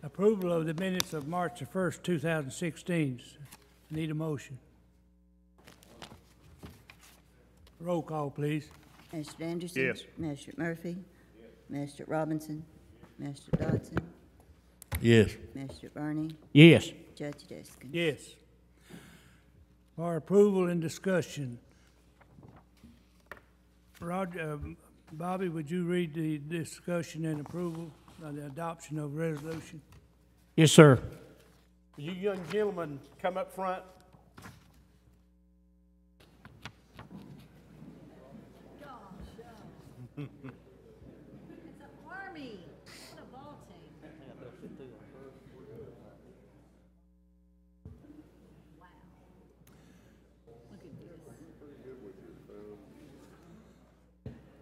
Approval of the minutes of March the 1st, 2016. Need a motion. Roll call, please. Mr. Anderson? Yes. Mr. Murphy? Yes. Mr. Robinson? Mr. Dodson? Yes. Mr. Burney? Yes. Judge Deskin? Yes. For approval and discussion. Roger, Bobby, would you read the discussion and approval of the adoption of resolution? Yes, sir. Will you young gentlemen come up front? It's an army. What a ball team. Wow. Look at this.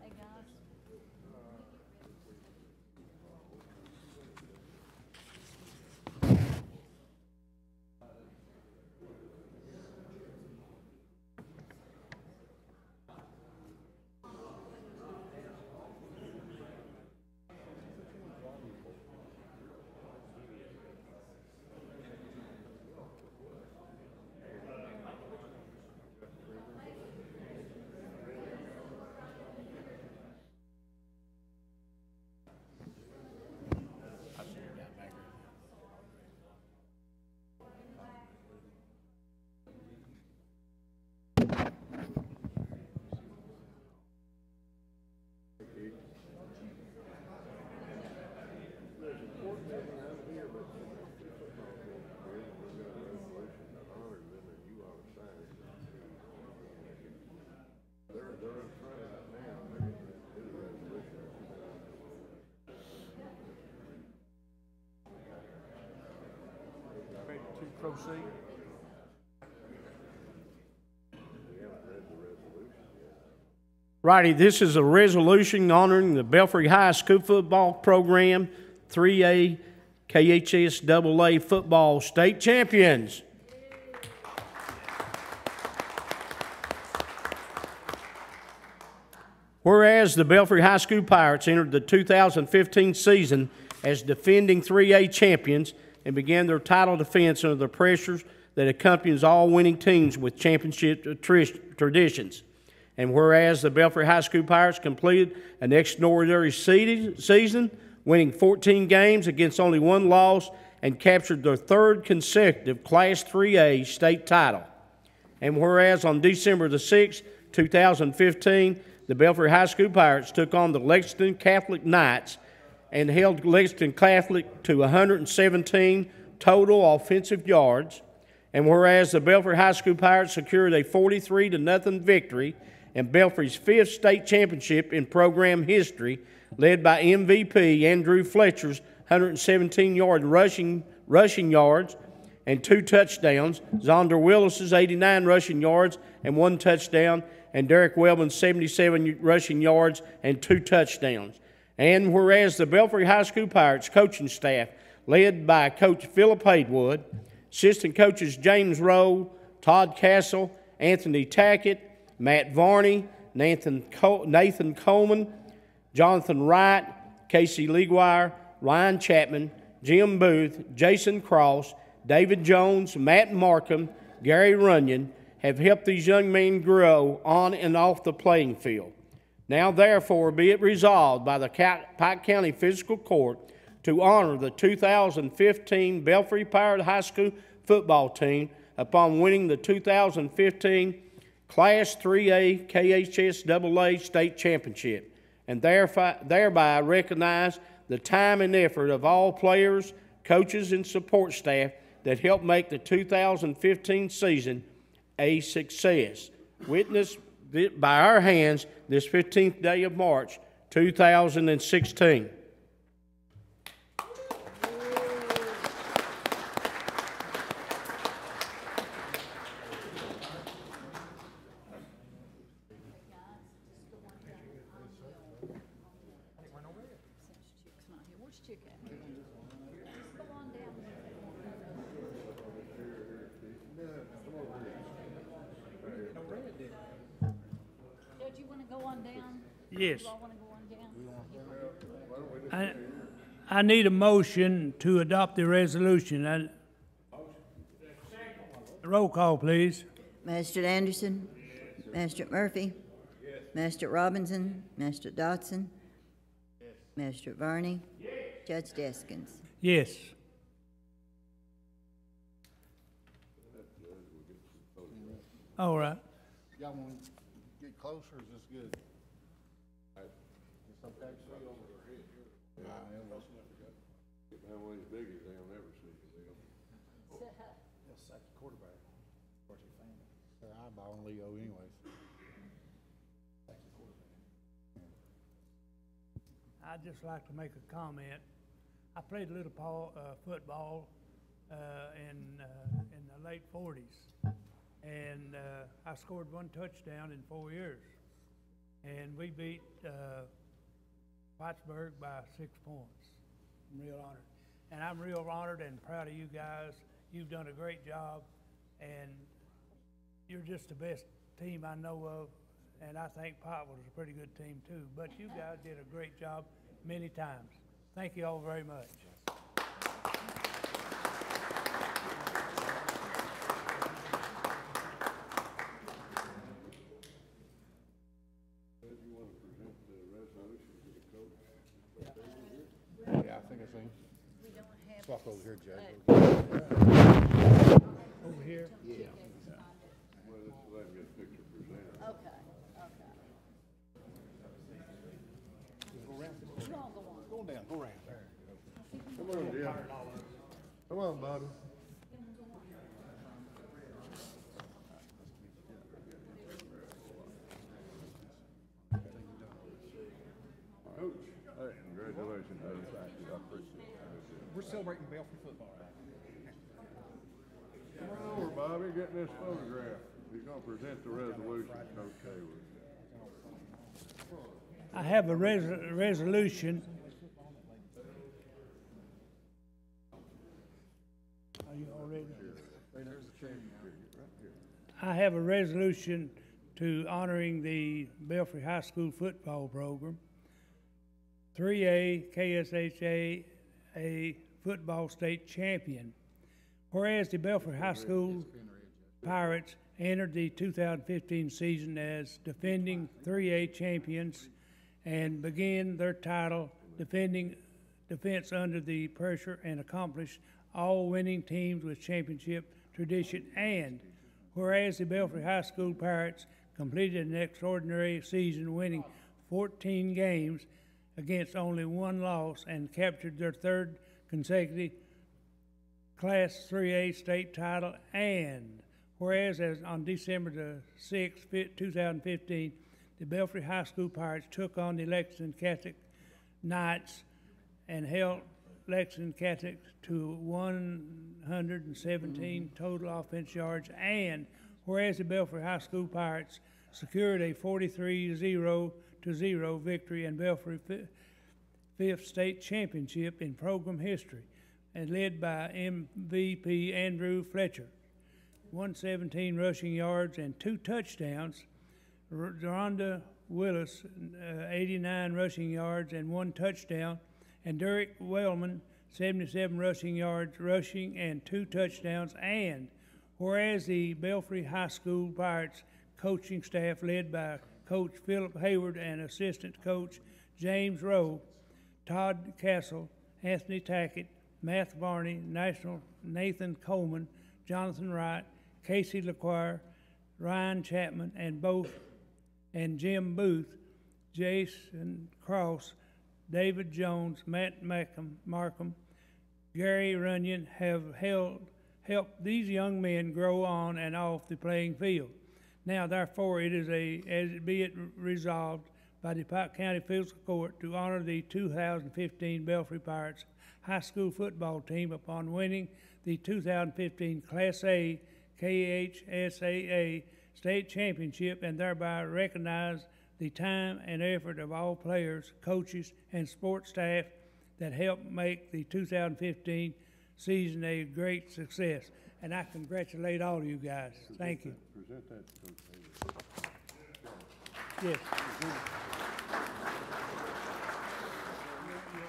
Hey, guys. Ready to proceed? Righty, this is a resolution honoring the Belfry High School football program 3A KHS AA football state champions. Whereas the Belfry High School Pirates entered the 2015 season as defending 3A champions and began their title defense under the pressures that accompanies all winning teams with championship traditions. And whereas the Belfry High School Pirates completed an extraordinary season, winning 14 games against only one loss, and captured their third consecutive Class 3A state title. And whereas on December the 6th, 2015, the Belfry High School Pirates took on the Lexington Catholic Knights and held Lexington Catholic to 117 total offensive yards. And whereas the Belfry High School Pirates secured a 43-0 victory and Belfry's fifth state championship in program history, led by MVP Andrew Fletcher's 117-yard rushing yards and 2 touchdowns, Zonder Willis's 89 rushing yards and 1 touchdown, and Derek Wellman's 77 rushing yards and 2 touchdowns. And whereas the Belfry High School Pirates coaching staff, led by Coach Philip Haywood, assistant coaches James Rowe, Todd Castle, Anthony Tackett, Matt Varney, Nathan Coleman, Jonathan Wright, Casey Leaguire, Ryan Chapman, Jim Booth, Jason Cross, David Jones, Matt Markham, Gary Runyon have helped these young men grow on and off the playing field. Now, therefore, be it resolved by the Pike County Fiscal Court to honor the 2015 Belfry Pirate High School football team upon winning the 2015 Class 3A KHS AA state championship, and thereby recognize the time and effort of all players, coaches, and support staff that helped make the 2015 season a success. Witnessed by our hands this 15th day of March, 2016. Yes. I need a motion to adopt the resolution. Roll call, please. Magistrate Anderson? Magistrate Murphy? Magistrate Robinson? Magistrate Dotson? Magistrate Varney? Judge Deskins? Yes. All right. Y'all want to get closer, or is this good? It's okay? How many biggies they'll never see them. They'll sack the quarterback. What's your fan? They're eyeballing Leo anyways. Sack the quarterback. I'd just like to make a comment. I played a little football in the late 40s, and I scored 1 touchdown in 4 years, and we beat Whitesburg by 6 points. I'm real honored, and I'm real honored and proud of you guys. You've done a great job, and you're just the best team I know of, and I think Pike was a pretty good team too. But you guys did a great job many times. Thank you all very much. Yeah, I think I seen. We don't have. Swap over here, Judge. Over here? Well, let's let him get a picture presented. Okay, okay. You all go on. Go down, go around. Come on, Jim. Come on, Bobby. Coach, hey, congratulations, buddy. Thank you, I appreciate it. We're celebrating Belfry football. Come on over, Bobby, get this photograph. He's gonna present the resolution, Coach Hayward. I have a resolution. Are you all ready? I have a resolution to honoring the Belfry High School football program. 3A KSHA a football state champion. Whereas the Belfry High School Pirates entered the 2015 season as defending 3A champions and began their title defense under the pressure and accomplished all winning teams with championship tradition. And whereas the Belfry High School Pirates completed an extraordinary season, winning 14 games against only 1 loss and captured their 3rd consecutive Class 3A state title. And whereas as on December the 6th, 2015, the Belfry High School Pirates took on the Lexington Catholic Knights and held Lexington Catholic to 117 total offense yards. And whereas the Belfry High School Pirates secured a 43-0 victory in Belfry 5th state championship in program history, and led by MVP Andrew Fletcher, 117 rushing yards and 2 touchdowns. Rhonda Willis, 89 rushing yards and 1 touchdown, and Derek Wellman, 77 rushing yards rushing and 2 touchdowns. And whereas the Belfry High School Pirates coaching staff, led by Coach Philip Hayward and assistant coach James Rowe, Todd Castle, Anthony Tackett, Matt Varney, Nathan Coleman, Jonathan Wright, Casey LaQuire, Ryan Chapman, and Jim Booth, Jason Cross, David Jones, Matt Markham, Gary Runyon have helped these young men grow on and off the playing field. Now, therefore, it is as it be it resolved by the Pike County Fiscal Court to honor the 2015 Belfry Pirates high school football team upon winning the 2015 Class A KHSAA state championship, and thereby recognize the time and effort of all players, coaches, and sports staff that helped make the 2015 season a great success. And I congratulate all of you guys. Thank you. Present that to Coach Hayward. Yes. You're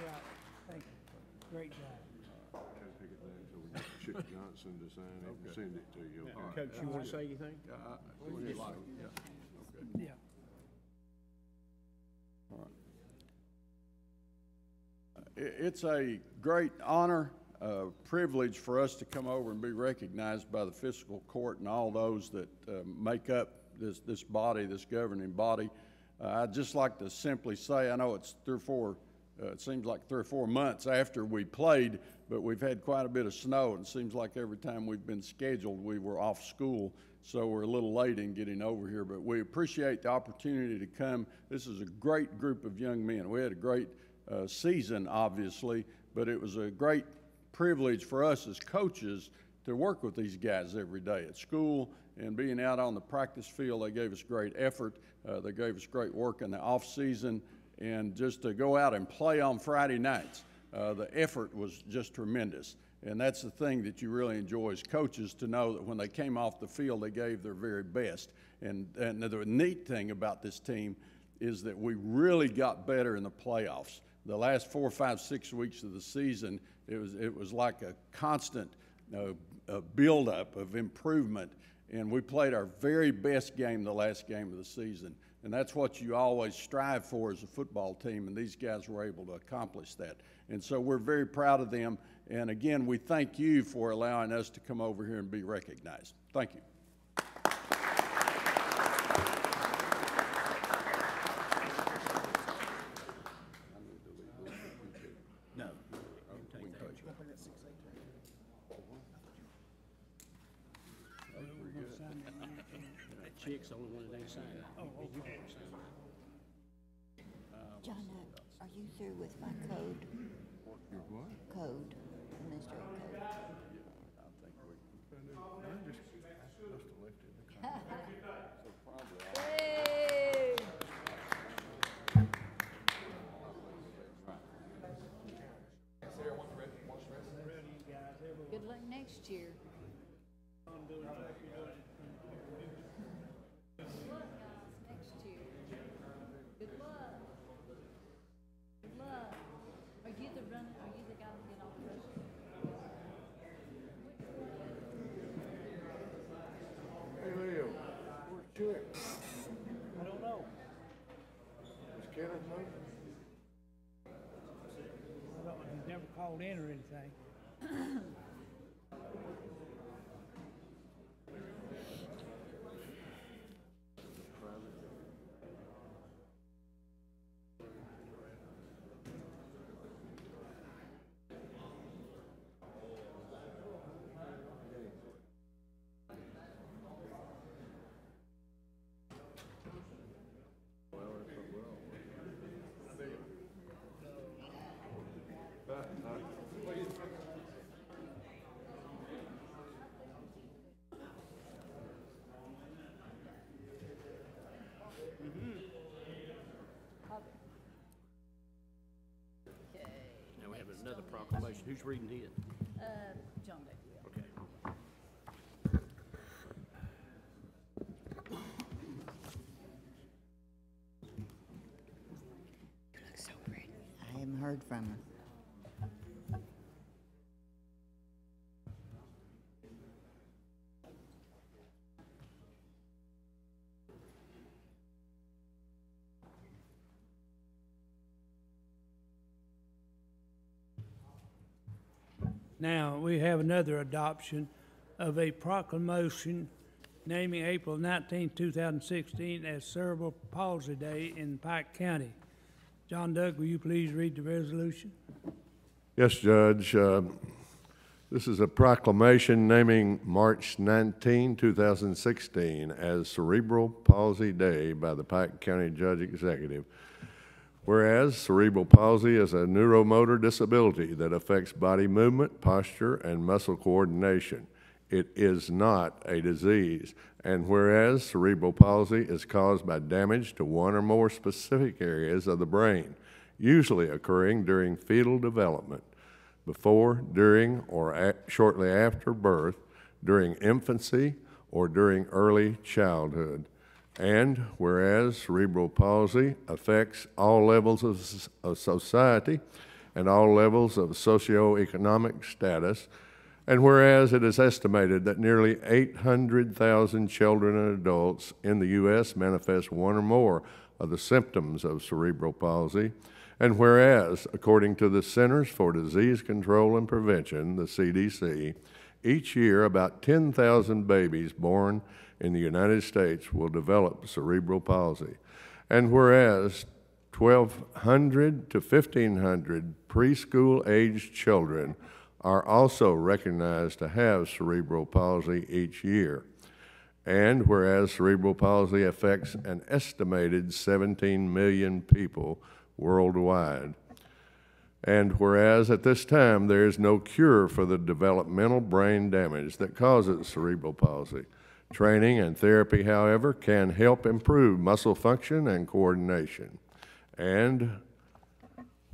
right. Thank you. Great job. Can take it down so we get Chick Johnson to sign it and send it to you. All right. Coach, you want to say anything? Yeah, go ahead. Yeah, okay. Yeah. It's a great honor, privilege for us to come over and be recognized by the fiscal court and all those that make up this body, this governing body. I'd just like to simply say, I know it's it seems like 3 or 4 months after we played, but we've had quite a bit of snow, and it seems like every time we've been scheduled, we were off school, so we're a little late in getting over here, but we appreciate the opportunity to come. This is a great group of young men. We had a great season, obviously, but it was a great privilege for us as coaches to work with these guys every day at school and being out on the practice field. They gave us great effort. They gave us great work in the off season, and just to go out and play on Friday nights, the effort was just tremendous. And that's the thing that you really enjoy as coaches, to know that when they came off the field, they gave their very best. And the neat thing about this team is that we really got better in the playoffs. The last 4, 5, 6 weeks of the season, it was like a constant buildup of improvement, and we played our very best game the last game of the season. And that's what you always strive for as a football team, and these guys were able to accomplish that. And so we're very proud of them. And again, we thank you for allowing us to come over here and be recognized. Thank you. Chick's the only one that ain't signed. John, are you through with my code? Your what? Code, administrative code. I just must have left it in the car. So probably Hey! Good luck next year. Good luck, guys, next year. Good luck. Good luck. Are you the guy that get all the rushing? Hey, Leo, where's Chick? I don't know. Is Kenneth moving? He's never called in or anything. Now we have another proclamation. Who's reading it? John Day. Okay. You look so pretty. I haven't heard from her. Now, we have another adoption of a proclamation naming April 19, 2016 as Cerebral Palsy Day in Pike County. John Doug, will you please read the resolution? Yes, Judge. This is a proclamation naming March 19, 2016 as Cerebral Palsy Day by the Pike County Judge Executive. Whereas cerebral palsy is a neuromotor disability that affects body movement, posture, and muscle coordination. It is not a disease. And whereas cerebral palsy is caused by damage to one or more specific areas of the brain, usually occurring during fetal development, before, during, or shortly after birth, during infancy, or during early childhood. And whereas cerebral palsy affects all levels of society and all levels of socioeconomic status. And whereas it is estimated that nearly 800,000 children and adults in the U.S. manifest one or more of the symptoms of cerebral palsy, and whereas, according to the Centers for Disease Control and Prevention, the CDC, each year about 10,000 babies born in the United States will develop cerebral palsy, and whereas 1,200 to 1,500 preschool-aged children are also recognized to have cerebral palsy each year. And whereas cerebral palsy affects an estimated 17 million people worldwide. And whereas at this time there is no cure for the developmental brain damage that causes cerebral palsy. Training and therapy, however, can help improve muscle function and coordination. And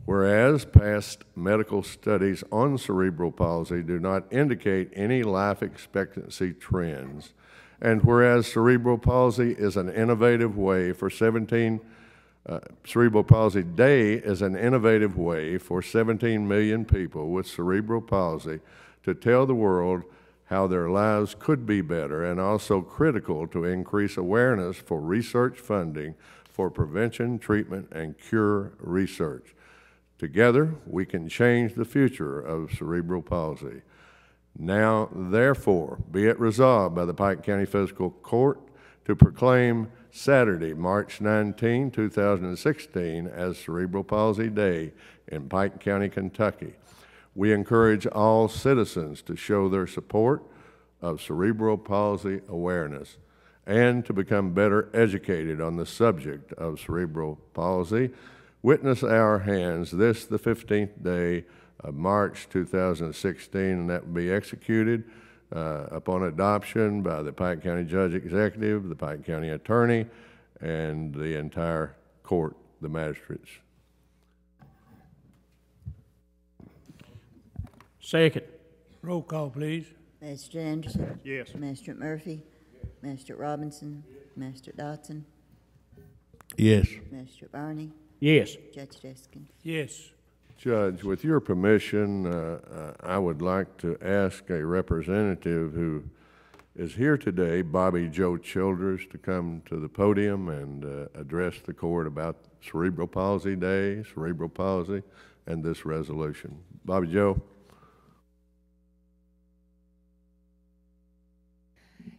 whereas past medical studies on cerebral palsy do not indicate any life expectancy trends, and whereas cerebral palsy is an innovative way for Cerebral Palsy Day is an innovative way for 17 million people with cerebral palsy to tell the world how their lives could be better, and also critical to increase awareness for research funding for prevention, treatment, and cure research. Together, we can change the future of cerebral palsy. Now, therefore, be it resolved by the Pike County Fiscal Court to proclaim Saturday, March 19, 2016, as Cerebral Palsy Day in Pike County, Kentucky. We encourage all citizens to show their support of cerebral palsy awareness and to become better educated on the subject of cerebral palsy. Witness our hands this, the 15th day of March 2016, and that will be executed upon adoption by the Pike County Judge Executive, the Pike County Attorney, and the entire court, the magistrates. Second. Roll call, please. Mr. Anderson? Yes. Mr. Murphy? Mr. Robinson? Mr. Dodson? Yes. Mr. Barney? Yes. Judge Deskins? Yes. Judge, with your permission, I would like to ask a representative who is here today, Bobby Joe Childers, to come to the podium and address the court about Cerebral Palsy Day, cerebral palsy, and this resolution. Bobby Joe.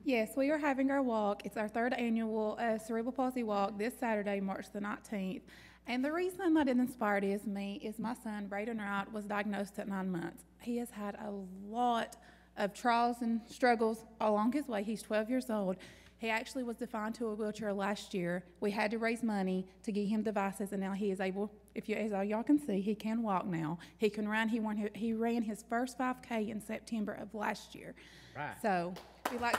Yes, we are having our walk. It's our third annual Cerebral Palsy Walk this Saturday, March the 19th. And the reason that it inspired me is my son, Braden Wright, was diagnosed at 9 months. He has had a lot of trials and struggles along his way. He's 12 years old. He actually was defined to a wheelchair last year. We had to raise money to get him devices, and now he is able, as all y'all can see, he can walk now. He can run. He ran his first 5K in September of last year. Right. So we like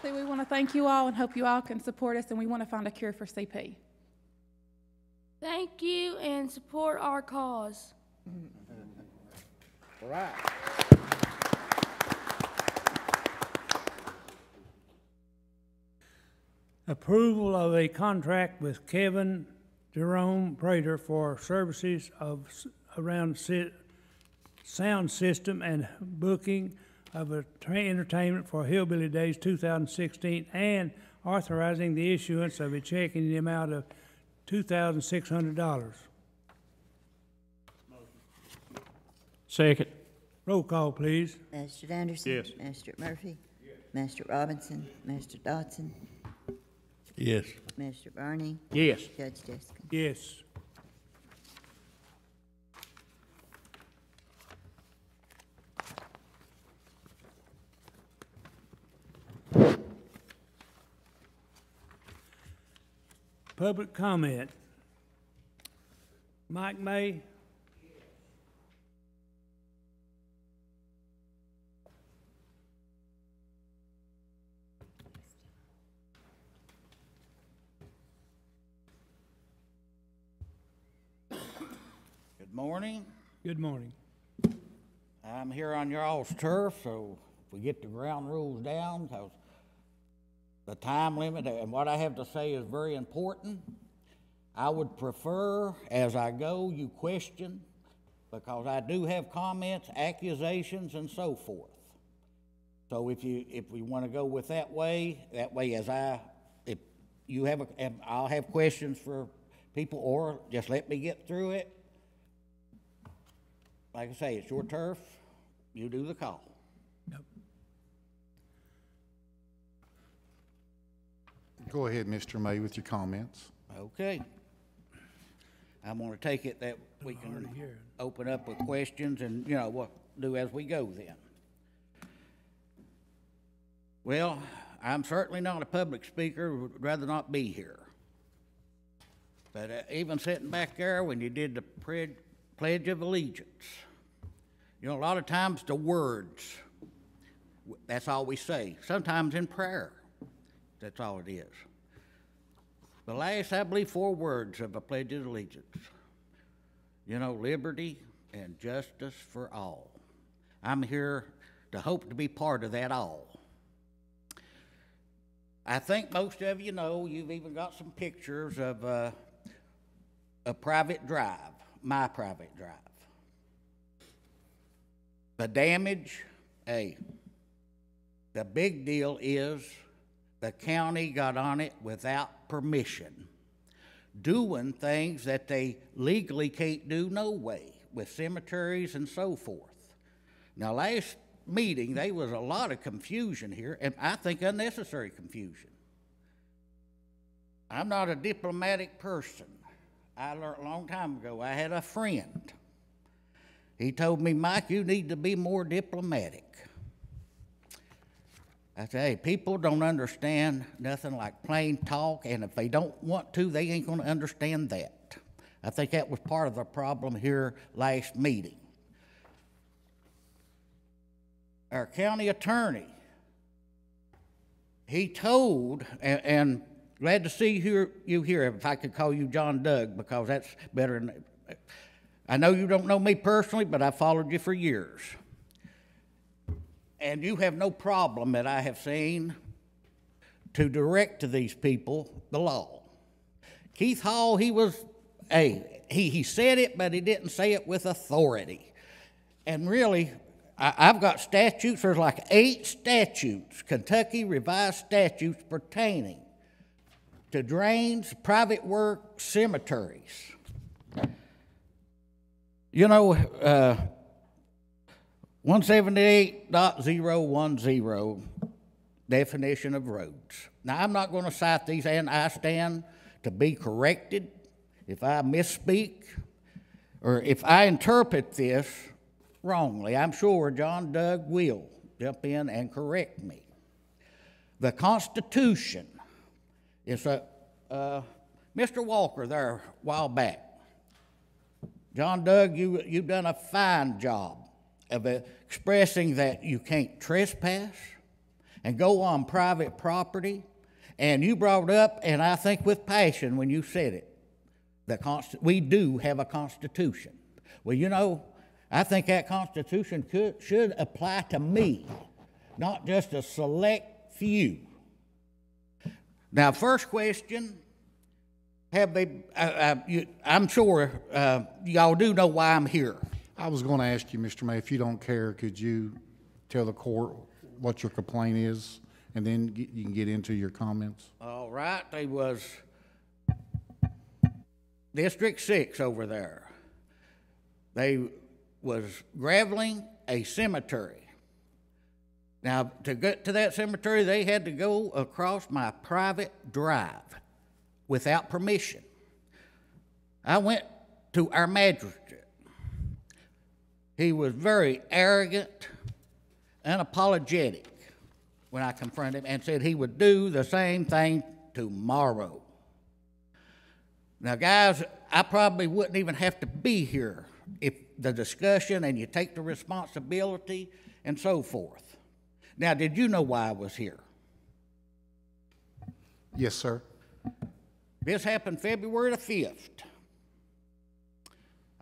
we want to thank you all and hope you all can support us, and we want to find a cure for CP. Thank you and support our cause. All right. Approval of a contract with Kevin Jerome Prater for services around sound system and booking of entertainment for Hillbilly Days 2016, and authorizing the issuance of a check in the amount of $2,600. Second. Roll call, please. Mr. Anderson? Yes. Mr. Murphy? Yes. Mr. Robinson? Mr. Dodson? Yes. Mr. Barney? Yes. Judge Deskins? Yes. Public comment. Mike May. Good morning. Good morning. I'm here on your all's turf, so if we get the ground rules down, because the time limit and what I have to say is very important. I would prefer, as I go, you question, because I do have comments, accusations, and so forth. So if we want to go with that way if you have I'll have questions for people, or just let me get through it. Like I say, it's your turf. You do the call. Go ahead, Mr. May, with your comments. Okay. I'm going to take it that we can open up with questions and, you know, what do as we go then. Well, I'm certainly not a public speaker, would rather not be here. But even sitting back there when you did the Pledge of Allegiance, you know, a lot of times the words, that's all we say. Sometimes in prayer, that's all it is. The last, I believe, 4 words of a Pledge of Allegiance, you know, liberty and justice for all. I'm here to hope to be part of that all. I think most of you know, you've even got some pictures of a private drive, my private drive. The damage, the big deal is the county got on it without permission, doing things that they legally can't do no way, with cemeteries and so forth. Now, last meeting, there was a lot of confusion here, and I think unnecessary confusion. I'm not a diplomatic person. I learned a long time ago, I had a friend. He told me, Mike, you need to be more diplomatic. I say, hey, people don't understand nothing like plain talk, and if they don't want to, they ain't going to understand that. I think that was part of the problem here last meeting. Our county attorney, he told, and glad to see you here, if I could call you John Doug, because that's better than, I know you don't know me personally, but I followed you for years. And you have no problem that I have seen to direct to these people the law. Keith Hall, he said it, but he didn't say it with authority. And really, I've got statutes, there's like 8 statutes, Kentucky revised statutes pertaining to drains, private work, cemeteries. You know, 178.010, definition of roads. Now, I'm not going to cite these, and I stand to be corrected if I misspeak or if I interpret this wrongly. I'm sure John Doug will jump in and correct me. The Constitution is Mr. Walker there a while back. John Doug, you've done a fine job of expressing that you can't trespass and go on private property. And you brought up, and I think with passion when you said it, we do have a Constitution. Well, you know, I think that Constitution should apply to me, not just a select few. Now, first question, have they, I'm sure y'all do know why I'm here. I was going to ask you, Mr. May, if you don't care, could you tell the court what your complaint is, and then you can get into your comments? All right, they was District 6 over there. They was graveling a cemetery. Now, to get to that cemetery, they had to go across my private drive without permission. I went to our magistrate. He was very arrogant, unapologetic when I confronted him, and said he would do the same thing tomorrow. Now, guys, I probably wouldn't even have to be here if the discussion and you take the responsibility and so forth. Now, did you know why I was here? Yes, sir. This happened February the 5th.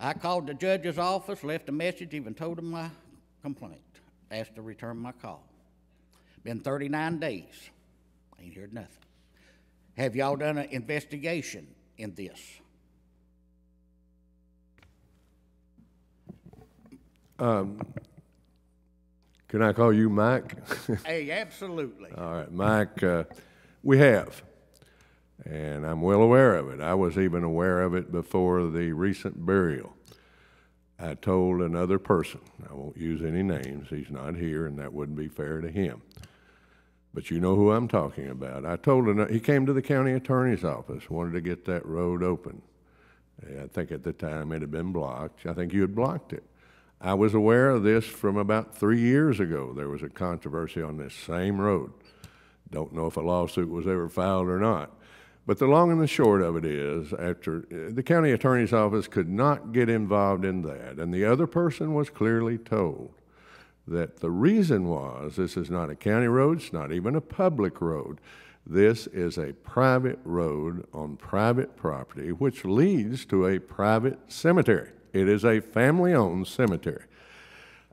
I called the judge's office, left a message, even told him my complaint, asked to return my call. Been 39 days. Ain't heard nothing. Have y'all done an investigation in this? Can I call you Mike? Hey, absolutely. All right, Mike, we have, and I'm well aware of it. I was even aware of it before the recent burial. I told another person, I won't use any names, he's not here, and that wouldn't be fair to him. But you know who I'm talking about. I told him, he came to the county attorney's office, wanted to get that road open. I think at the time it had been blocked. I think you had blocked it. I was aware of this from about 3 years ago. There was a controversy on this same road. Don't know if a lawsuit was ever filed or not. But the long and the short of it is, after the county attorney's office could not get involved in that, and the other person was clearly told that the reason was this is not a county road, it's not even a public road. This is a private road on private property, which leads to a private cemetery. It is a family-owned cemetery.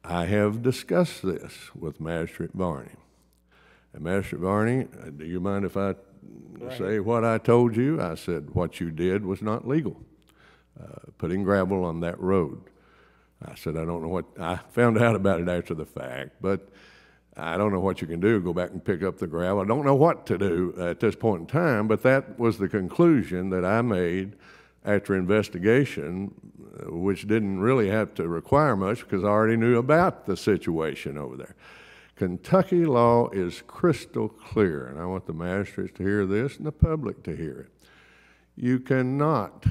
I have discussed this with Magistrate Barney. And Magistrate Barney, do you mind if I say what I told you? I said what you did was not legal, putting gravel on that road. I said, I don't know what, I found out about it after the fact, but I don't know what you can do, go back and pick up the gravel. I don't know what to do at this point in time, but that was the conclusion that I made after investigation, which didn't really have to require much because I already knew about the situation over there. Kentucky law is crystal clear, and I want the magistrates to hear this and the public to hear it. You cannot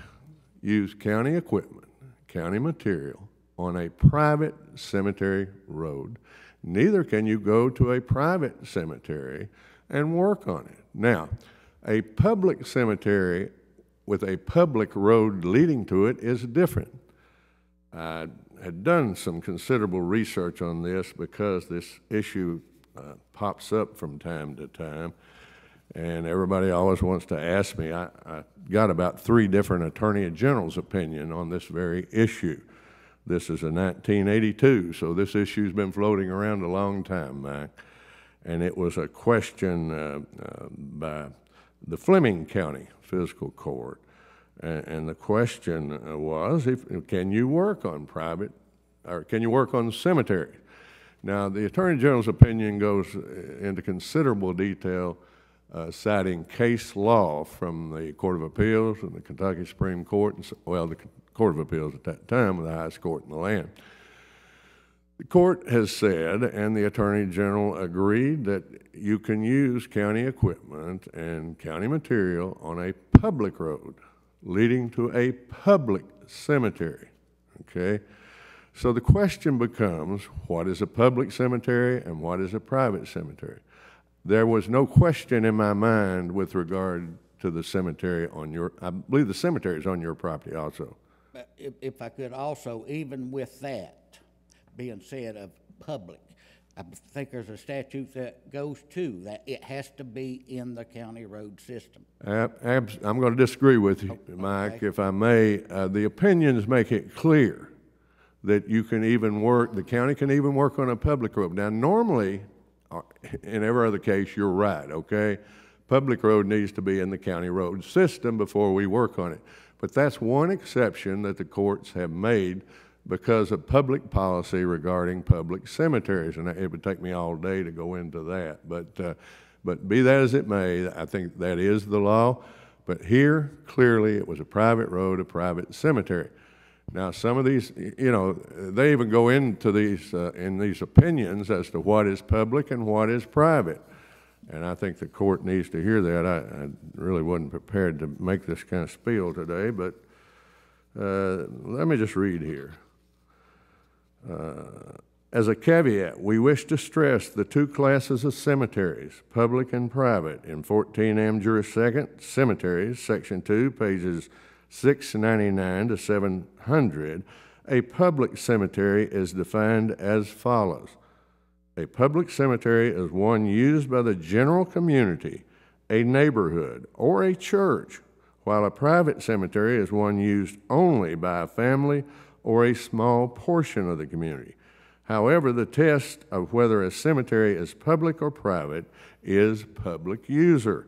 use county equipment, county material, on a private cemetery road. Neither can you go to a private cemetery and work on it. Now, a public cemetery with a public road leading to it is different. I had done some considerable research on this because this issue pops up from time to time, and everybody always wants to ask me. I got about 3 different Attorney General's opinion on this very issue. This is a 1982, so this issue's been floating around a long time, Mike. And it was a question by the Fleming County Fiscal Court. And the question was, can you work on private, or can you work on cemeteries? Now, the Attorney General's opinion goes into considerable detail, citing case law from the Court of Appeals and the Kentucky Supreme Court, and, well, the Court of Appeals at that time was the highest court in the land. The court has said, and the Attorney General agreed, that you can use county equipment and county material on a public road leading to a public cemetery, okay? So the question becomes, what is a public cemetery and what is a private cemetery? There was no question in my mind with regard to the cemetery on your, I believe the cemetery is on your property also. If I could also, even with that being said of public, I think there's a statute that goes to that it has to be in the county road system. I'm going to disagree with you, Mike, okay, if I may. The opinions make it clear that you can even work, the county can even work on a public road. Now, normally, in every other case, you're right, okay? Public road needs to be in the county road system before we work on it. But that's one exception that the courts have made because of public policy regarding public cemeteries, and it would take me all day to go into that. But be that as it may, I think that is the law. But here, clearly, it was a private road, a private cemetery. Now, some of these, you know, they even go into these, in these opinions as to what is public and what is private. And I think the court needs to hear that. I really wasn't prepared to make this kind of spiel today, but let me just read here. As a caveat, we wish to stress the 2 classes of cemeteries, public and private, in 14 Am. Juris 2nd, Cemeteries, Section 2, pages 699 to 700. A public cemetery is defined as follows. A public cemetery is one used by the general community, a neighborhood, or a church, while a private cemetery is one used only by a family or a small portion of the community. However, the test of whether a cemetery is public or private is public user,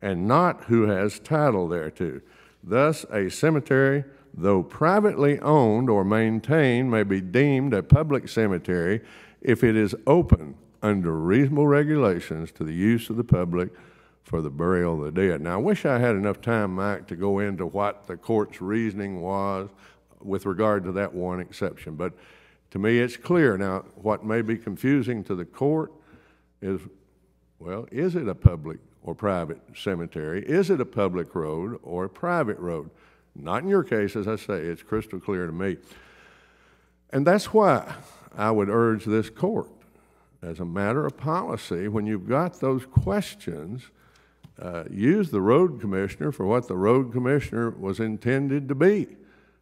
and not who has title thereto. Thus, a cemetery, though privately owned or maintained, may be deemed a public cemetery if it is open under reasonable regulations to the use of the public for the burial of the dead. Now, I wish I had enough time, Mike, to go into what the court's reasoning was with regard to that one exception, but to me, it's clear. Now, what may be confusing to the court is, well, is it a public or private cemetery? Is it a public road or a private road? Not in your case, as I say, it's crystal clear to me. And that's why I would urge this court, as a matter of policy, when you've got those questions, use the road commissioner for what the road commissioner was intended to be,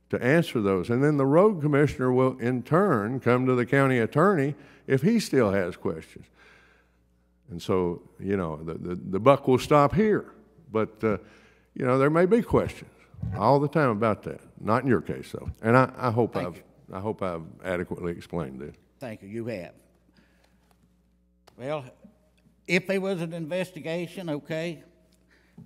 to answer those. And then the road commissioner will, in turn, come to the county attorney if he still has questions. And so, you know, the buck will stop here. But, you know, there may be questions all the time about that. Not in your case, though. And I hope I've adequately explained this. Thank you, you have. Well, if there was an investigation, okay,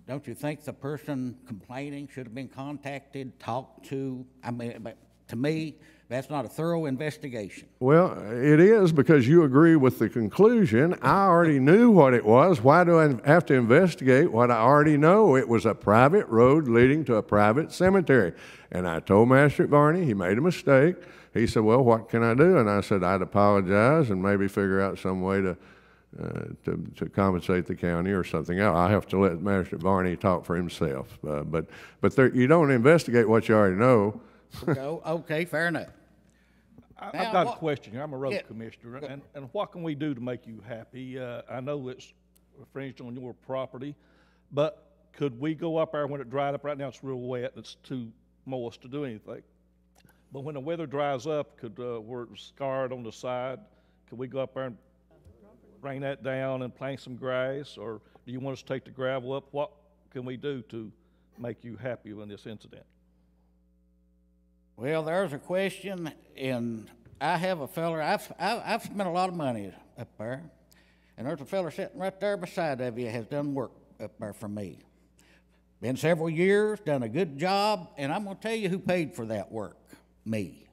don't you think the person complaining should have been contacted, talked to? I mean, but to me, that's not a thorough investigation. Well, it is, because you agree with the conclusion. I already knew what it was. Why do I have to investigate what I already know? It was a private road leading to a private cemetery. And I told Master Varney he made a mistake. He said, well, what can I do? And I said, I'd apologize and maybe figure out some way to compensate the county or something else. I have to let Master Varney talk for himself. But there, you don't investigate what you already know. Okay, fair enough. I've got a question here. I'm a road commissioner, and what can we do to make you happy? I know it's infringed on your property, but could we go up there when it dried up? Right now it's real wet, it's too moist to do anything. But when the weather dries up, where it's scarred on the side, could we go up there and bring that down and plant some grass, or do you want us to take the gravel up? What can we do to make you happy in this incident? Well, there's a question, and I have a feller, I've spent a lot of money up there, and there's a feller sitting right there beside of you has done work up there for me. Been several years, done a good job, and I'm gonna tell you who paid for that work, me.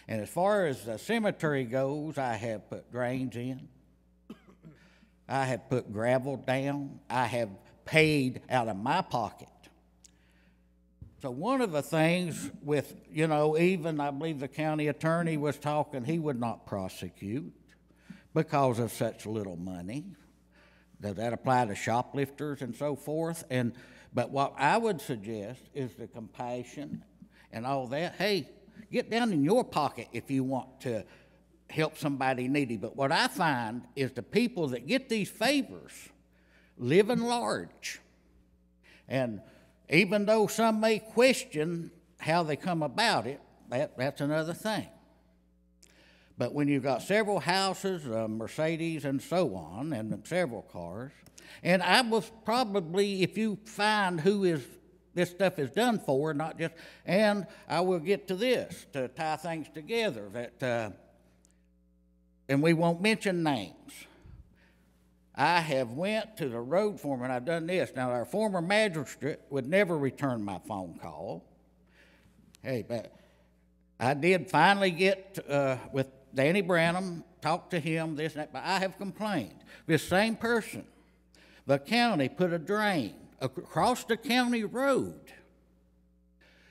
And as far as the cemetery goes, I have put drains in, I have put gravel down, I have paid out of my pocket. So one of the things with, you know, even I believe the county attorney was talking, he would not prosecute because of such little money. Does that apply to shoplifters and so forth? But what I would suggest is the compassion and all that. Hey, get down in your pocket if you want to help somebody needy. But what I find is the people that get these favors live in large. And even though some may question how they come about it, that's another thing. But when you've got several houses, Mercedes and so on, and several cars, and I will probably, if you find who this stuff is done for, not just, and I will get to this, to tie things together, that, and we won't mention names. I have went to the road foreman, I've done this. Now, our former magistrate would never return my phone call. Hey, but I did finally get with Danny Branham, talk to him, this and that, but I have complained. This same person, the county put a drain across the county road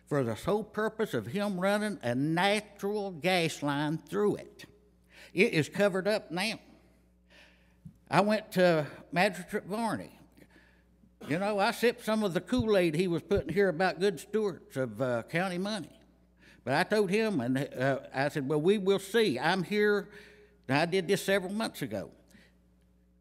for the sole purpose of him running a natural gas line through it. It is covered up now. I went to Magistrate Varney. You know, I sipped some of the Kool-Aid he was putting here about good stewards of county money. But I told him, and I said, well, we will see. I'm here. Now, I did this several months ago.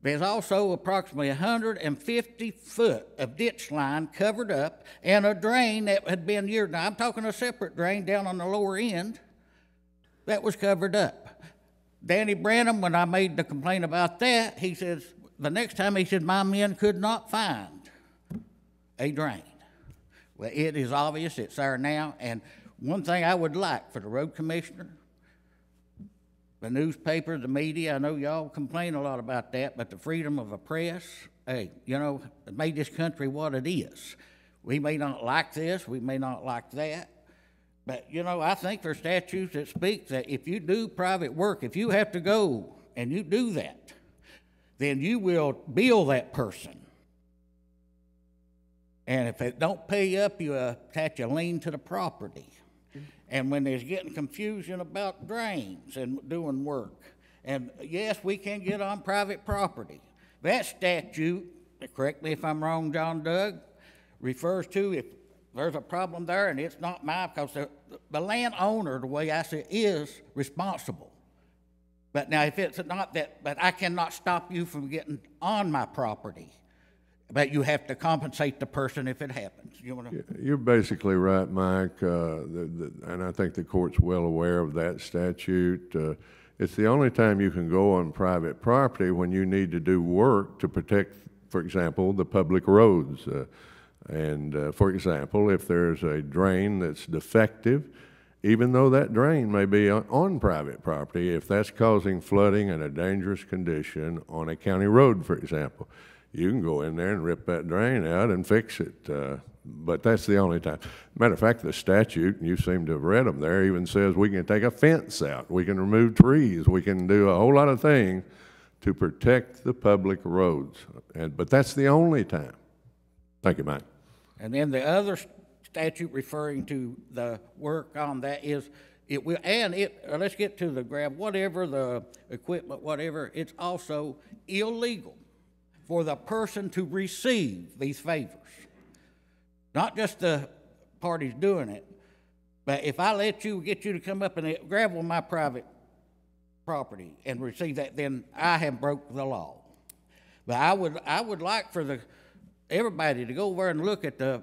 There's also approximately 150 foot of ditch line covered up and a drain that had been years. Now, I'm talking a separate drain down on the lower end that was covered up. Danny Branham, when I made the complaint about that, he says, the next time he said, my men could not find a drain. Well, it is obvious, it's there now, and one thing I would like for the road commissioner, the newspaper, the media, I know y'all complain a lot about that, but the freedom of the press, hey, you know, it made this country what it is. We may not like this, we may not like that, but, you know, I think there's statutes that speak that if you do private work, if you have to go and you do that, then you will bill that person. And if it don't pay up, you attach a lien to the property. And when there's getting confusion about drains and doing work, and yes, we can get on private property. That statute, correct me if I'm wrong, John Doug, refers to if there's a problem there and it's not mine, because the landowner, the way I see it, is responsible. But now if it's not that, but I cannot stop you from getting on my property. But you have to compensate the person if it happens. You're basically right, Mike, and I think the court's well aware of that statute. It's the only time you can go on private property when you need to do work to protect, for example, the public roads. For example, if there's a drain that's defective, even though that drain may be on private property, if that's causing flooding and a dangerous condition on a county road, for example, you can go in there and rip that drain out and fix it. But that's the only time. Matter of fact, the statute, and you seem to have read them there, even says we can take a fence out, we can remove trees, we can do a whole lot of things to protect the public roads. But that's the only time. Thank you, Mike. And then the other statute referring to the work on that is, it will, and let's get to the grab, whatever the equipment, whatever, it's also illegal for the person to receive these favors. Not just the parties doing it, but if I get you to come up and gravel my private property and receive that, then I have broke the law. But I would like for everybody to go over and look at the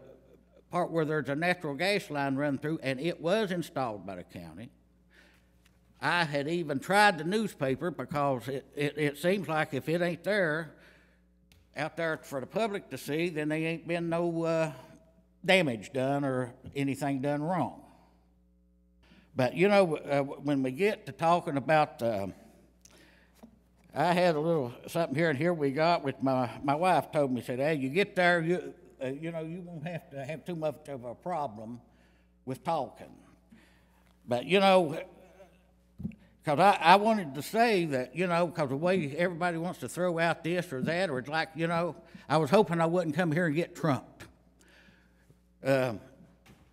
part where there's a natural gas line run through, and it was installed by the county. I had even tried the newspaper, because it seems like if it ain't there, out there for the public to see, then there ain't been no damage done or anything done wrong. But, you know, when we get to talking about, I had a little something here, and here we got with my wife told me, said, hey, you get there, you know, you won't have to have too much of a problem with talking. But, you know, because I wanted to say that, you know, because the way everybody wants to throw out this or that, or it's like, you know, I was hoping I wouldn't come here and get trumped. Because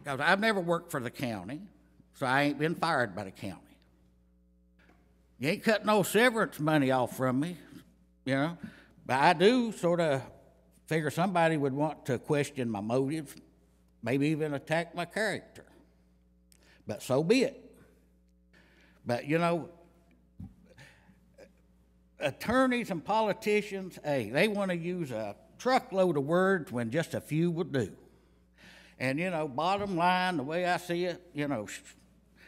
I've never worked for the county, so I ain't been fired by the county. You ain't cut no severance money off from me, you know. But I do sort of figure somebody would want to question my motives, maybe even attack my character. But so be it. But, you know, attorneys and politicians, hey, they want to use a truckload of words when just a few will do. And, you know, bottom line, the way I see it, you know,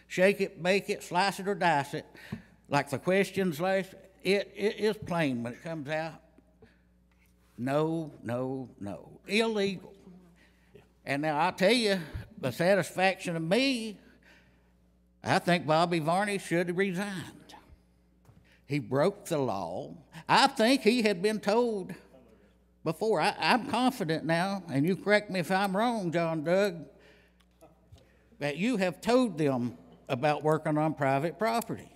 shake it, bake it, slice it or dice it, like the questions last, it is plain when it comes out. No, no, no. Illegal. And now I'll tell you, the satisfaction of me, I think Bobby Varney should have resigned. He broke the law. I think he had been told before. I'm confident now, and you correct me if I'm wrong, John Doug, that you have told them about working on private property.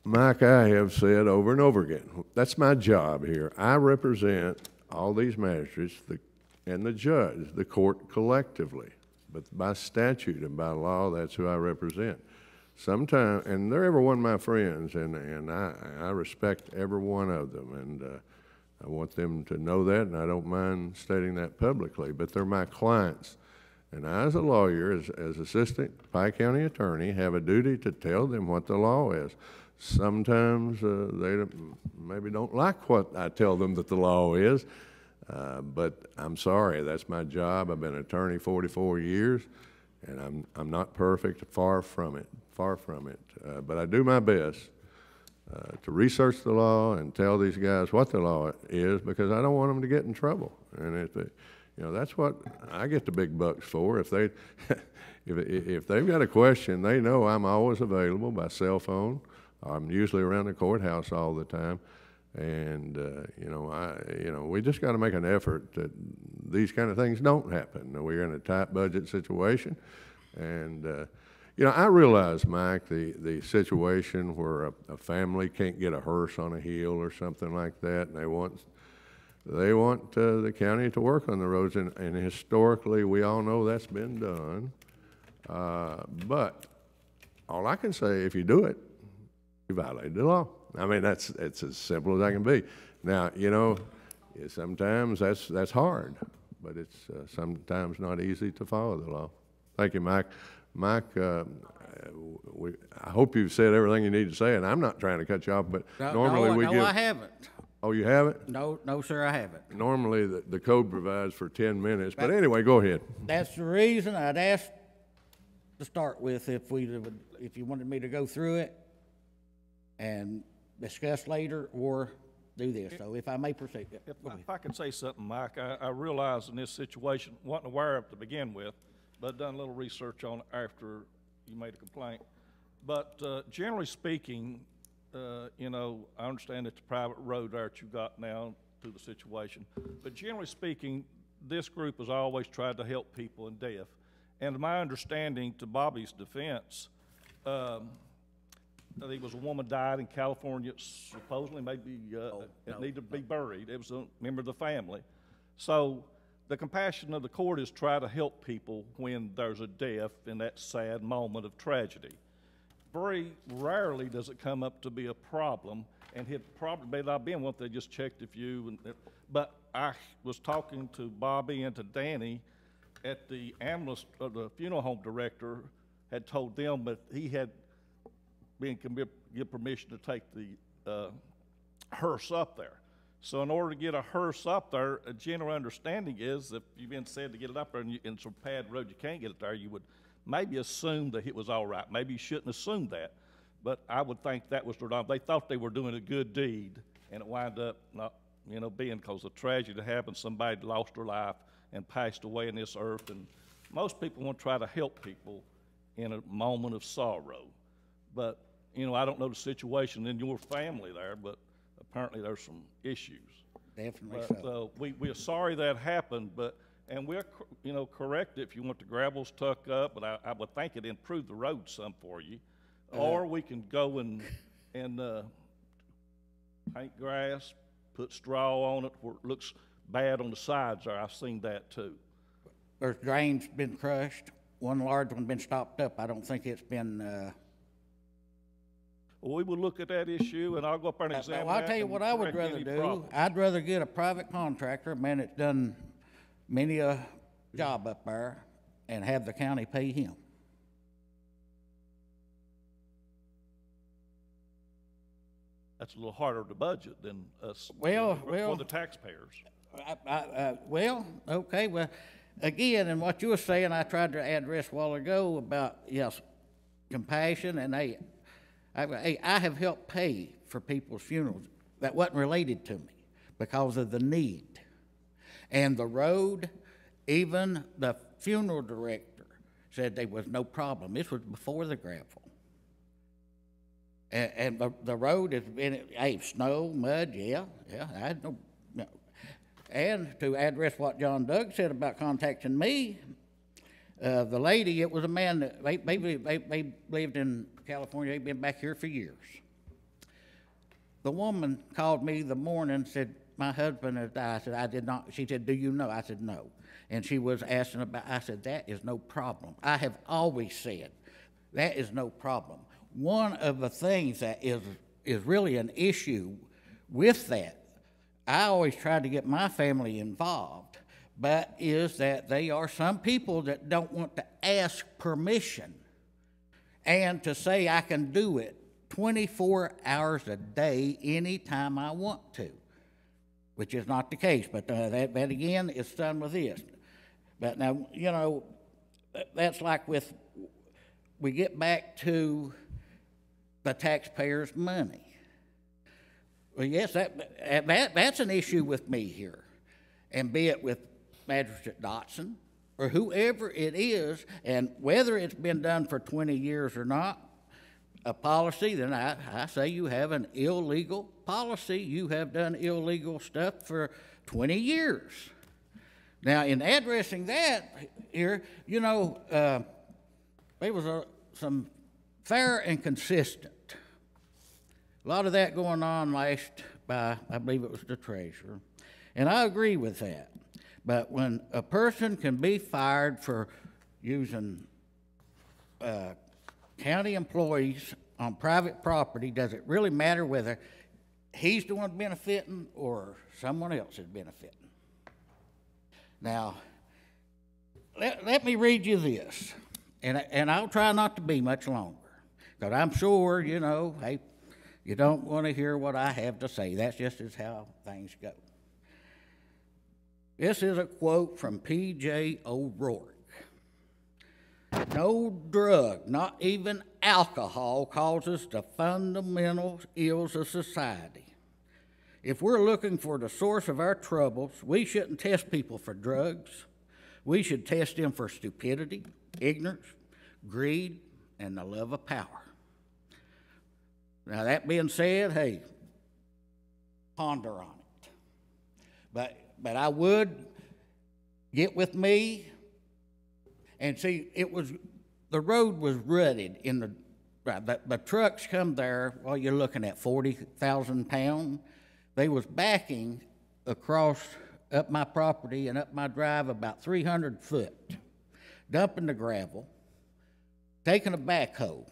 Mike, I have said over and over again, that's my job here. I represent all these magistrates and the judge, the court collectively. But by statute and by law, that's who I represent. Sometimes, and they're every one of my friends, and I respect every one of them, and I want them to know that, and I don't mind stating that publicly, but they're my clients. And I, as a lawyer, as assistant Pike County attorney, have a duty to tell them what the law is. Sometimes they maybe don't like what I tell them that the law is, but I'm sorry, that's my job. I've been an attorney 44 years, and I'm not perfect, far from it, far from it. But I do my best to research the law and tell these guys what the law is, because I don't want them to get in trouble. And you know, that's what I get the big bucks for. If they, if they've got a question, they know I'm always available by cell phone. I'm usually around the courthouse all the time. And, we just got to make an effort that these kind of things don't happen. We're in a tight budget situation. And, I realize, Mike, the situation where a family can't get a hearse on a hill or something like that, and they want the county to work on the roads, and historically, we all know that's been done. But all I can say, if you do it, you violate the law. I mean, it's as simple as I can be. Now, sometimes that's hard, but it's sometimes not easy to follow the law. Thank you, Mike. Mike, I hope you've said everything you need to say, and I'm not trying to cut you off, but normally we give... No, I haven't. Oh, you haven't? No, sir, I haven't. Normally, the code provides for 10 minutes, but anyway, go ahead. That's the reason I'd asked to start with if you wanted me to go through it and discuss later or do this. So if I may proceed. If I can say something, Mike, I realize in this situation, wasn't aware of to begin with, but I've done a little research on it after you made a complaint. But generally speaking, I understand it's a private road there that you got now through the situation. But generally speaking, this group has always tried to help people in deaf. And my understanding, to Bobby's defense, there was a woman died in California, supposedly maybe it needed to be buried. It was a member of the family. So the compassion of the court is try to help people when there's a death in that sad moment of tragedy. Very rarely does it come up to be a problem, and it probably may not been one they just checked if you. But I was talking to Bobby and to Danny at the ambulance, the funeral home director had told them that he had give permission to take the hearse up there. So in order to get a hearse up there, a general understanding is if you've been said to get it up there and it's a pad road, you can't get it there, you would maybe assume that it was all right. Maybe you shouldn't assume that, but I would think that was their norm. They thought they were doing a good deed, and it wound up not, being because of tragedy happened. Somebody lost their life and passed away in this earth, and most people want to try to help people in a moment of sorrow. But, I don't know the situation in your family there, but apparently there's some issues. Definitely But, so. We are sorry that happened, and we're, correct it if you want the gravels tucked up, but I would think it'd improve the road some for you. Or we can go and paint grass, put straw on it where it looks bad on the sides there. I've seen that too. There's drains been crushed. One large one been stopped up. I don't think it's been. Well, we will look at that issue, and I'll go up there and examine I'll that tell you and what I would correct rather any do. problems. I'd rather get a private contractor, a man that's done many a job up there, and have the county pay him. That's a little harder to budget than us. Well, for the taxpayers. Okay, well, again, and what you were saying, I tried to address a while ago about, yes, compassion, and I have helped pay for people's funerals that wasn't related to me because of the need. And the road, even the funeral director said there was no problem. This was before the gravel. And the road has been, snow, mud, yeah, I had no. And to address what John Doug said about contacting me, the lady, it was a man that they lived in California. They'd been back here for years. The woman called me the morning, said, my husband has died. I said, I did not. She said, do you know? I said, no. And she was asking about, I said, that is no problem. I have always said, that is no problem. One of the things that is really an issue with that, I always try to get my family involved, but is that they are some people that don't want to ask permission and to say I can do it 24 hours a day anytime I want to, which is not the case. But that again is done with this. But now, that's like we get back to the taxpayers' money. Well, yes, that's an issue with me here, and be it with Magistrate Dotson or whoever it is, and whether it's been done for 20 years or not, a policy, then I say you have an illegal policy. You have done illegal stuff for 20 years. Now, in addressing that here, you know, there was some fair and consistent. A lot of that going on last by, I believe it was the treasurer. And I agree with that. But when a person can be fired for using county employees on private property, does it really matter whether he's the one benefiting or someone else is benefiting? Now, let me read you this, and I'll try not to be much longer, because I'm sure, you know, hey, you don't want to hear what I have to say. That's just as how things go. This is a quote from P.J. O'Rourke. No drug, not even alcohol, causes the fundamental ills of society. If we're looking for the source of our troubles, we shouldn't test people for drugs. We should test them for stupidity, ignorance, greed, and the love of power. Now, that being said, hey, ponder on it. But I would get with me and see, the road was rutted in the trucks come there, well, you're looking at 40,000 pounds. They was backing across up my property and up my drive about 300 foot, dumping the gravel, taking a backhoe.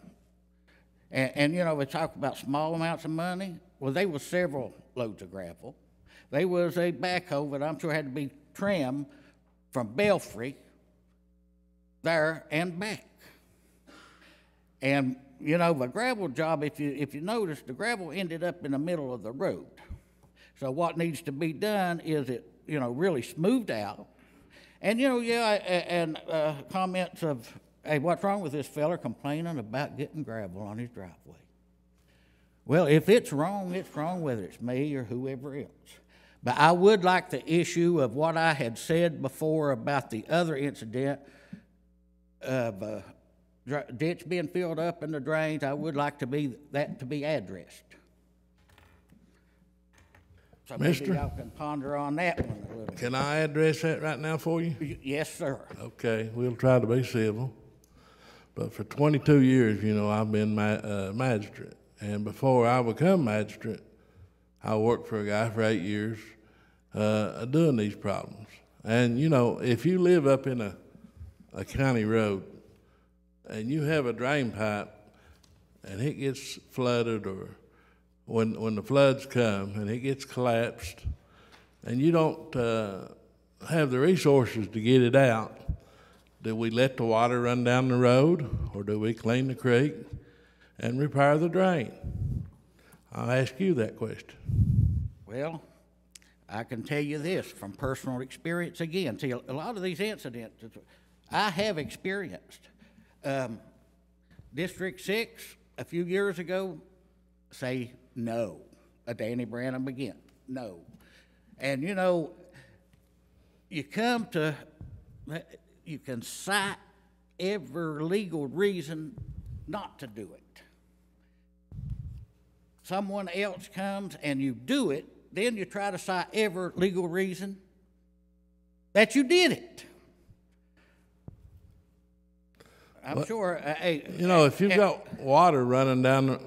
And you know, we talk about small amounts of money. Well, they was several loads of gravel. They was a backhoe that I'm sure had to be trimmed from Belfry there and back. And you know, the gravel job, if you notice, the gravel ended up in the middle of the road. So what needs to be done is it, you know, really smoothed out. And you know, and comments of, hey, what's wrong with this fella complaining about getting gravel on his driveway? Well, if it's wrong whether it's me or whoever else. But I would like the issue of what I had said before about the other incident of ditch being filled up in the drains. I would like that to be addressed. So maybe y'all can ponder on that one a little bit. Can I address that right now for you? Yes, sir. Okay, we'll try to be civil. But for 22 years, you know, I've been magistrate. And before I become magistrate, I worked for a guy for 8 years doing these problems. And, you know, if you live up in a county road and you have a drain pipe and it gets flooded, or when the floods come and it gets collapsed and you don't have the resources to get it out, do we let the water run down the road, or do we clean the creek and repair the drain? I'll ask you that question. Well, I can tell you this from personal experience again. See, a lot of these incidents I have experienced. District 6, a few years ago, say no. A Danny Branham again, no. And you know, you can cite every legal reason not to do it. Someone else comes and you do it, then you try to cite every legal reason that you did it. I'm sure. You know, if you've got water running down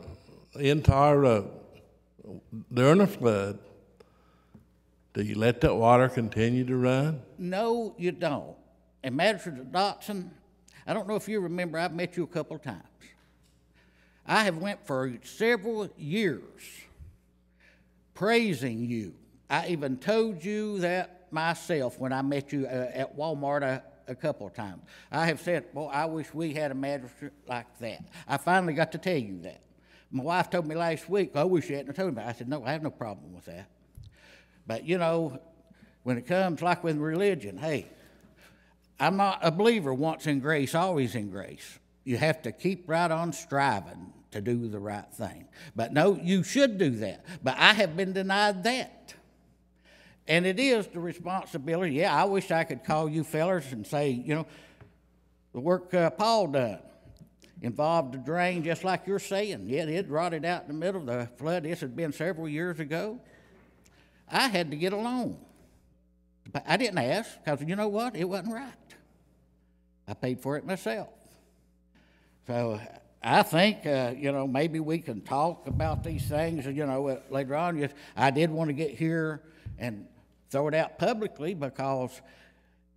the entire road during a flood, do you let that water continue to run? No, you don't. And Magistrate Dotson, I don't know if you remember, I've met you a couple of times. I have went for several years praising you. I even told you that myself when I met you at Walmart a couple of times. I have said, well, I wish we had a magistrate like that. I finally got to tell you that. My wife told me last week, I wish you hadn't told me. I said, no, I have no problem with that. But, you know, when it comes like with religion, hey, I'm not a believer once in grace, always in grace. You have to keep right on striving to do the right thing. But no, you should do that. But I have been denied that. And it is the responsibility. Yeah, I wish I could call you fellers and say, you know, the work Paul done. involved the drain, just like you're saying. Yeah, it rotted out in the middle of the flood. This had been several years ago. I had to get a loan. But I didn't ask, because you know what? It wasn't right. I paid for it myself. So I think, maybe we can talk about these things, later on. I did want to get here and throw it out publicly, because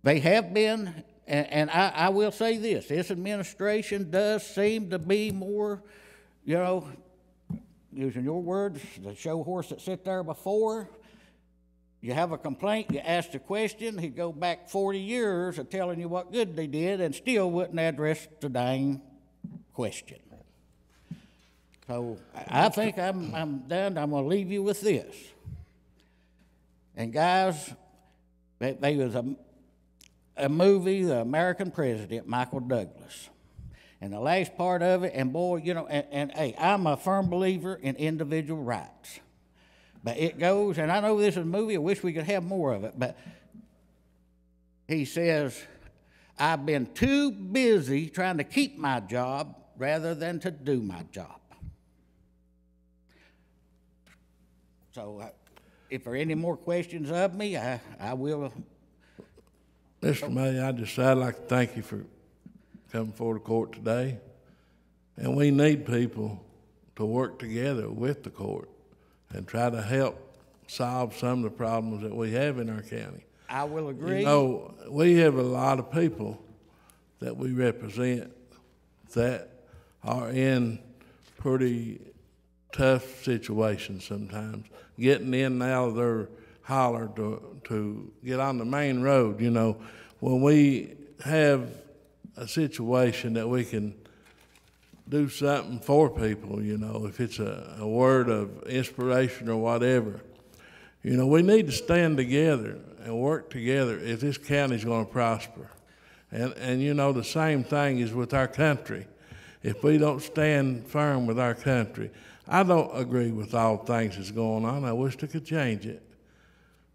they have been, and I will say this administration does seem to be more, using your words, the show horse that sit there before. You have a complaint, you ask the question, he'd go back 40 years of telling you what good they did and still wouldn't address the dang question. So I think I'm done. I'm going to leave you with this. And guys, there was a movie, The American President, Michael Douglas. And the last part of it, and boy, and hey, I'm a firm believer in individual rights. But it goes, and I know this is a movie, I wish we could have more of it, but he says, I've been too busy trying to keep my job rather than to do my job. So if there are any more questions of me, I will. Mr. May, I'd like to thank you for coming before the court today. And we need people to work together with the court and try to help solve some of the problems that we have in our county. I will agree. We have a lot of people that we represent that are in pretty tough situations sometimes, getting in and out of their holler to get on the main road. When we have a situation that we can do something for people, if it's a word of inspiration or whatever. We need to stand together and work together if this county's going to prosper. And the same thing is with our country. If we don't stand firm with our country, I don't agree with all things that's going on. I wish they could change it.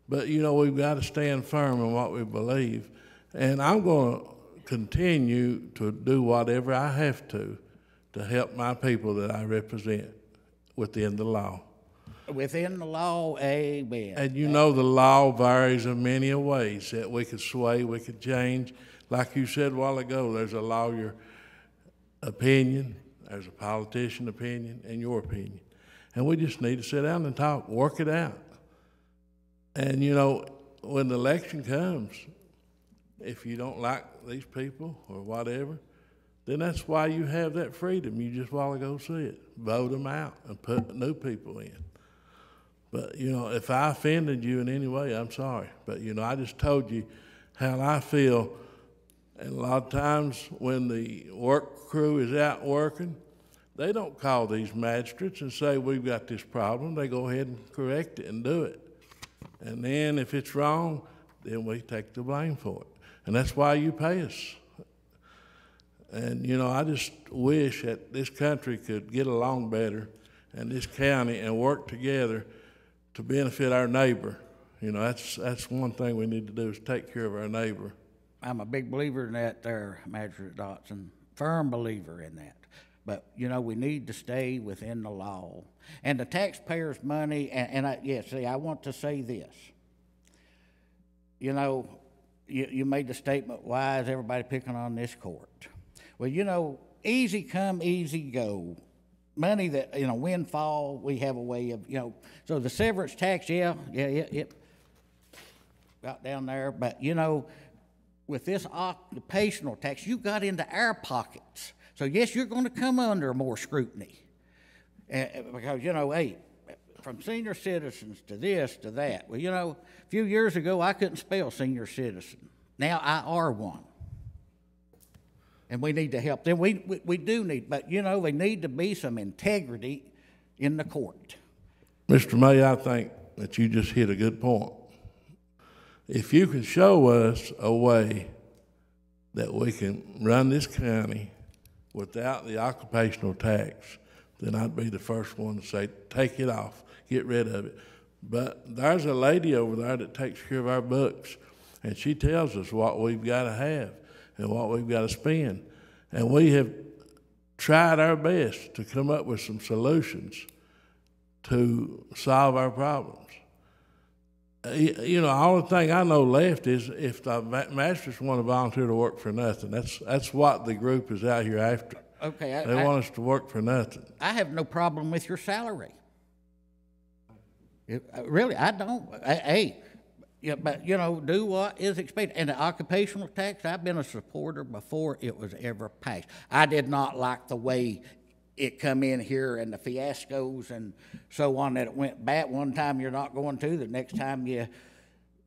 But, we've got to stand firm in what we believe. And I'm going to continue to do whatever I have to help my people that I represent within the law. Within the law, amen. And the law varies in many ways that we could sway, we could change. Like you said a while ago, there's a lawyer opinion, there's a politician opinion, and your opinion. And we just need to sit down and talk, work it out. And, when the election comes, if you don't like these people or whatever, then that's why you have that freedom. You just a while ago said, vote them out and put new people in. But, if I offended you in any way, I'm sorry. But, I just told you how I feel. And a lot of times when the work crew is out working, they don't call these magistrates and say, we've got this problem. They go ahead and correct it and do it. And then if it's wrong, then we take the blame for it. And that's why you pay us. And, I just wish that this country could get along better and this county and work together to benefit our neighbor. That's one thing we need to do is take care of our neighbor. I'm a big believer in that there, Magistrate Dotson, firm believer in that. But, we need to stay within the law. And the taxpayers' money, I want to say this. You made the statement, why is everybody picking on this court? Well, easy come, easy go. Money that, windfall, we have a way of, so the severance tax, it got down there. But, with this occupational tax, you got into our pockets. So, yes, you're going to come under more scrutiny. Because, hey, from senior citizens to this to that. Well, a few years ago, I couldn't spell senior citizen. Now I are one. And we need to help them. We do need, but, there need to be some integrity in the court. Mr. May, I think that you just hit a good point. If you can show us a way that we can run this county without the occupational tax, then I'd be the first one to say, take it off, get rid of it. But there's a lady over there that takes care of our books, and she tells us what we've got to have and what we've got to spend. And we have tried our best to come up with some solutions to solve our problems. You know, the only thing I know left is if the magistrates want to volunteer to work for nothing. That's what the group is out here after. Okay. They want us to work for nothing. I have no problem with your salary. Really, I don't. Hey, yeah, but, you know, do what is expected. And the occupational tax, I've been a supporter before it was ever passed. I did not like the way it come in here and the fiascos and so on, that it went back. One time you're not going to, the next time you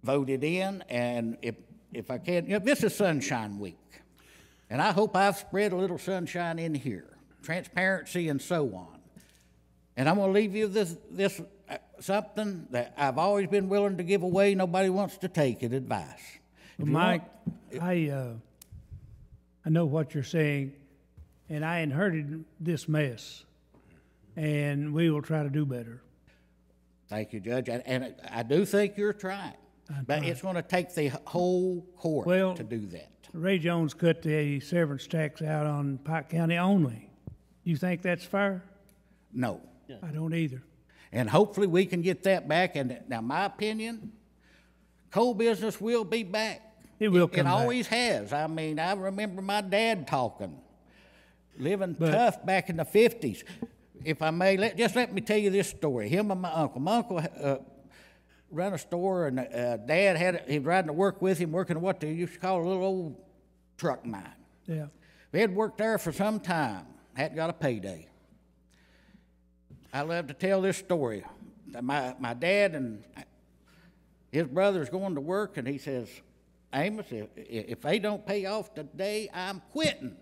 voted in. And if I can, you know, this is Sunshine Week. And I hope I've spread a little sunshine in here, transparency and so on. And I'm going to leave you this something that I've always been willing to give away. Nobody wants to take it, advice. Mike, I know what you're saying, and I inherited this mess, and we will try to do better. Thank you, Judge. And I do think you're trying, but it's going to take the whole court to do that. Ray Jones cut the severance tax out on Pike County only. You think that's fair? No. I don't either. And hopefully we can get that back. And now, my opinion, coal business will be back. It will come back. It always has. I mean, I remember my dad talking, living tough back in the 50s. If I may, just let me tell you this story. Him and my uncle. My uncle run a store, and Dad he was riding to work with him, working at what they used to call a little old truck mine. Yeah. They had worked there for some time, hadn't got a payday. I love to tell this story. My dad and his brother's going to work, and he says, Amos, if they don't pay off today, I'm quitting.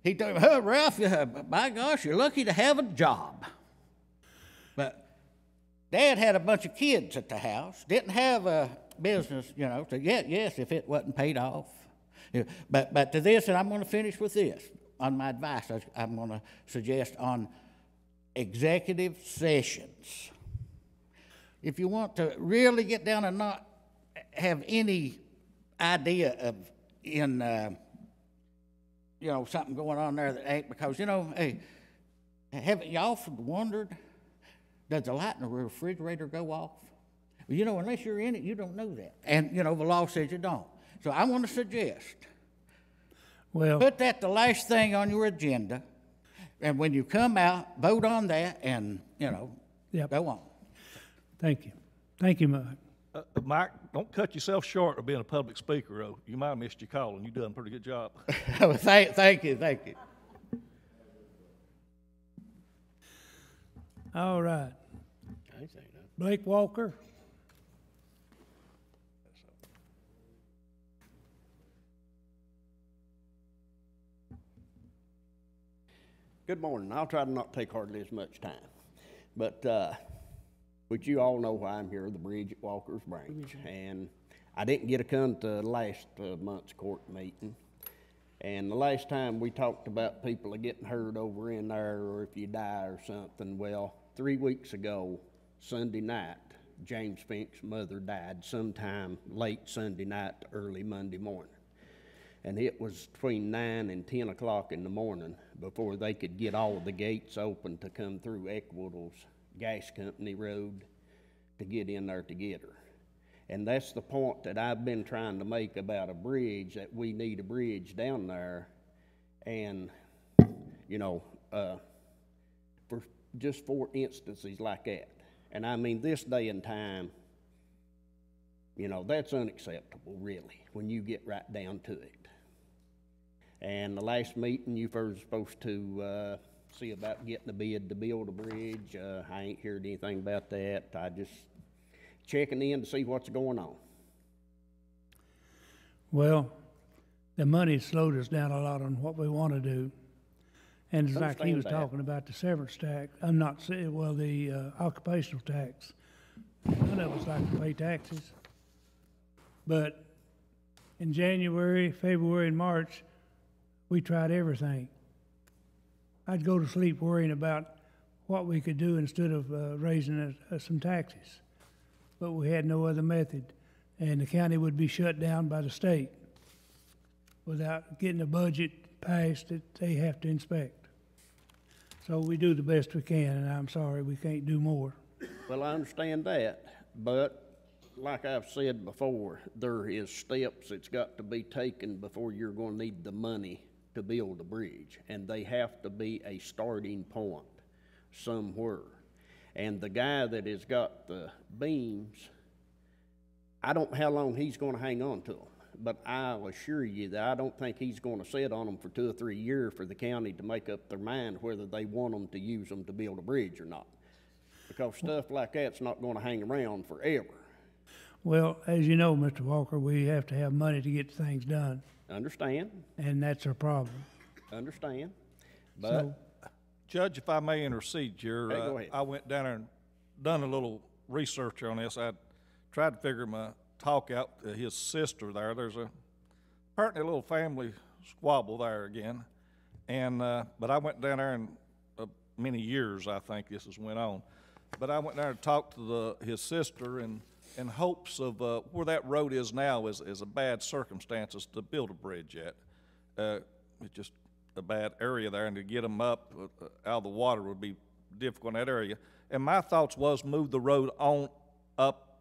He told him, Ralph, by gosh, you're lucky to have a job. But Dad had a bunch of kids at the house, didn't have a business, you know, so yes, if it wasn't paid off. Yeah, but to this, and I'm going to finish with this, on my advice, I'm going to suggest on executive sessions. If you want to really get down and not have any idea of you know, something going on there that ain't, because, you know, hey, haven't you often wondered, does the light in the refrigerator go off? Well, you know, unless you're in it, you don't know that. And, you know, the law says you don't. So I want to suggest, put that the last thing on your agenda, and when you come out, vote on that, and, you know, go on. Thank you. Thank you, Mike. Mike, don't cut yourself short of being a public speaker, though. You might have missed your call, and you've done a pretty good job. Thank you. All right. Blake Walker. Good morning. I'll try to not take hardly as much time. But you all know why I'm here, the bridge at Walker's Branch. And I didn't get to come to last month's court meeting. And the last time we talked about people getting hurt over in there, or if you die or something. Well, 3 weeks ago, Sunday night, James Fink's mother died sometime late Sunday night to early Monday morning. And it was between 9 and 10 o'clock in the morning before they could get all the gates open to come through Eckwoodle's Gas Company Road to get in there to get her. And that's the point that I've been trying to make about a bridge, that we need a bridge down there. And, you know, for instances like that. And I mean, this day and time, you know, that's unacceptable, really, when you get right down to it. And the last meeting, you were supposed to see about getting a bid to build a bridge. I ain't heard anything about that. I just checking in to see what's going on. Well, the money slowed us down a lot on what we want to do. And it's like he was talking about the severance tax, the occupational tax. None of us like to pay taxes. But in January, February, and March, we tried everything. I'd go to sleep worrying about what we could do instead of raising some taxes. But we had no other method. And the county would be shut down by the state without getting a budget passed that they have to inspect. So we do the best we can, and I'm sorry we can't do more. Well, I understand that, but like I've said before, there is steps that's got to be taken before you're gonna need the money to build a bridge, and they have to be a starting point somewhere. And the guy that has got the beams, I don't know how long he's gonna hang on to them, but I'll assure you that I don't think he's gonna sit on them for 2 or 3 years for the county to make up their mind whether they want them to use them to build a bridge or not. Because stuff like that's not gonna hang around forever. Well, as you know, Mr. Walker, we have to have money to get things done, Understand, and that's our problem. understand, So, but, Judge, if I may intercede here, Hey, go ahead. I went down there and done a little research on this. I tried to figure my talk out to his sister there. There's apparently a little family squabble there again. And, but I went down there and many years, I think this has went on. But I went down and talked to his sister in hopes of where that road is now is a bad circumstances to build a bridge at. It's just a bad area there, and to get them up out of the water would be difficult in that area. And my thoughts was move the road on up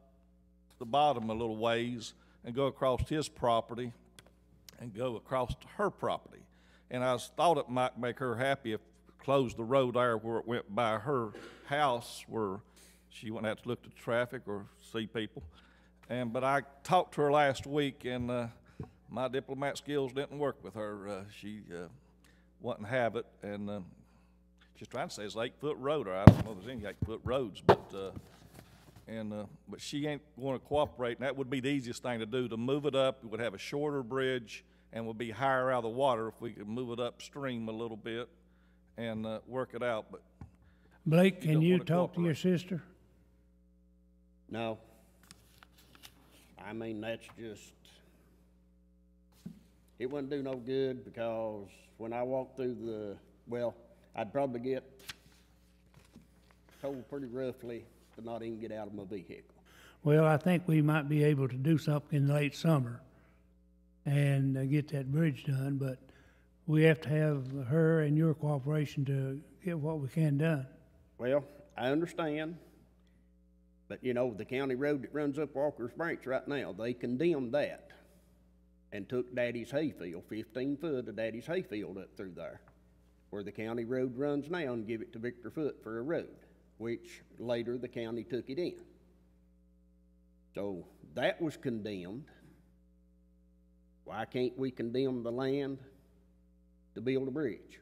the bottom a little ways and go across his property and go across to her property. And I thought it might make her happy if closed the road there where it went by her house, where she wouldn't have to look at traffic or see people. But I talked to her last week, and my diplomat skills didn't work with her. She wouldn't have it, and she's trying to say it's an 8-foot road, or I don't know if there's any 8-foot roads, but she ain't going to cooperate, and that would be the easiest thing to do, to move it up. It would have a shorter bridge and would be higher out of the water if we could move it upstream a little bit and work it out. But Blake, can don't you wanna talk to your cooperate. sister? no. I mean, that's just, it wouldn't do no good, because when I walk through well, I'd probably get told pretty roughly to not even get out of my vehicle. Well, I think we might be able to do something in late summer and get that bridge done, but we have to have her and your cooperation to get what we can done. Well, I understand, but you know, the county road that runs up Walker's Branch right now, they condemned that and took Daddy's hayfield, 15 foot of Daddy's hayfield up through there, where the county road runs now, and give it to Victor Foote for a road, which later the county took it in. So that was condemned. Why can't we condemn the land to build a bridge?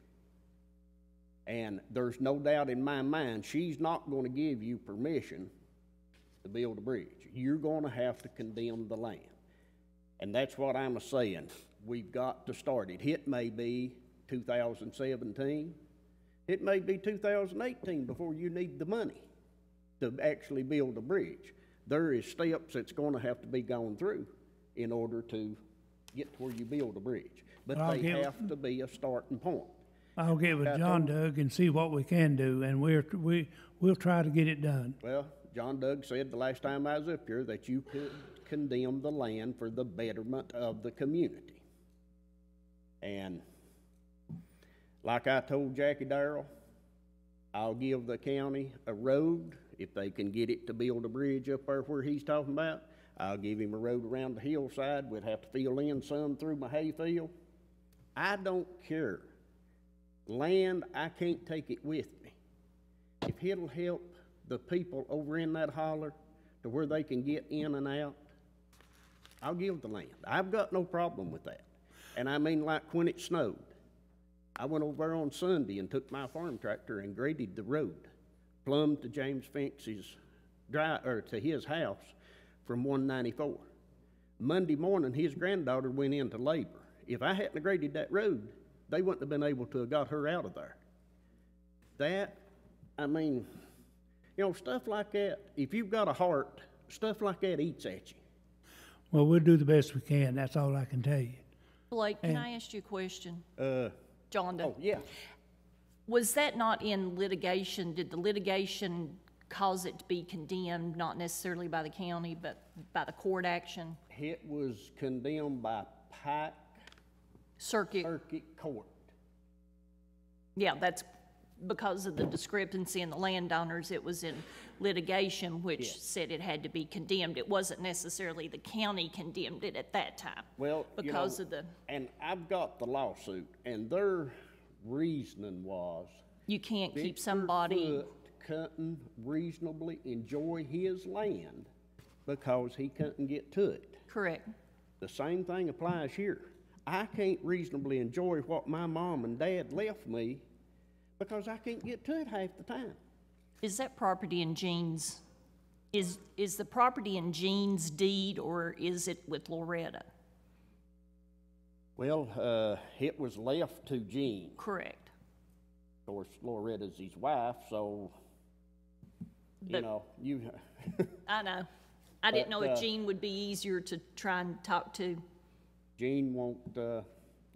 And there's no doubt in my mind, she's not going to give you permission to build a bridge. You're going to have to condemn the land. And that's what I'm saying. We've got to start it. It may be 2017. It may be 2018 before you need the money to actually build a bridge. There is steps that's going to have to be gone through in order to get to where you build a bridge. But they have to be a starting point. I'll get with John Doug and see what we can do, and we'll try to get it done. Well, John Doug said the last time I was up here that you could condemn the land for the betterment of the community. And like I told Jackie Darrell, I'll give the county a road if they can get it to build a bridge up there where he's talking about. I'll give him a road around the hillside. We'd have to fill in some through my hayfield. I don't care. Land, I can't take it with me. If it'll help the people over in that holler to where they can get in and out, I'll give the land. I've got no problem with that. And I mean, like when it snowed, I went over there on Sunday and took my farm tractor and graded the road, plumb to James Finks's to his house from 194. Monday morning, his granddaughter went into labor. If I hadn't graded that road, they wouldn't have been able to have got her out of there. That, I mean, you know, stuff like that, if you've got a heart, stuff like that eats at you. Well, we'll do the best we can. That's all I can tell you. Blake, can I ask you a question? Oh, John Doe. yeah. Was that not in litigation? Did the litigation cause it to be condemned, not necessarily by the county, but by the court action? It was condemned by Pike Circuit Court. Yeah, that's because of the discrepancy in the landowners. It was in litigation, which said it had to be condemned. It wasn't necessarily the county condemned it at that time. Well, because of the, and I've got the lawsuit, and their reasoning was you can't keep Victor somebody. Foote couldn't reasonably enjoy his land because he couldn't get to it. Correct. The same thing applies here. I can't reasonably enjoy what my mom and dad left me because I can't get to it half the time. Is that property in Jean's, is the property in Jean's deed, or is it with Loretta? Well, it was left to Gene. Correct. Of course, Loretta's his wife, so, But- you. I know. I didn't know But, if Jean would be easier to try and talk to. Gene won't,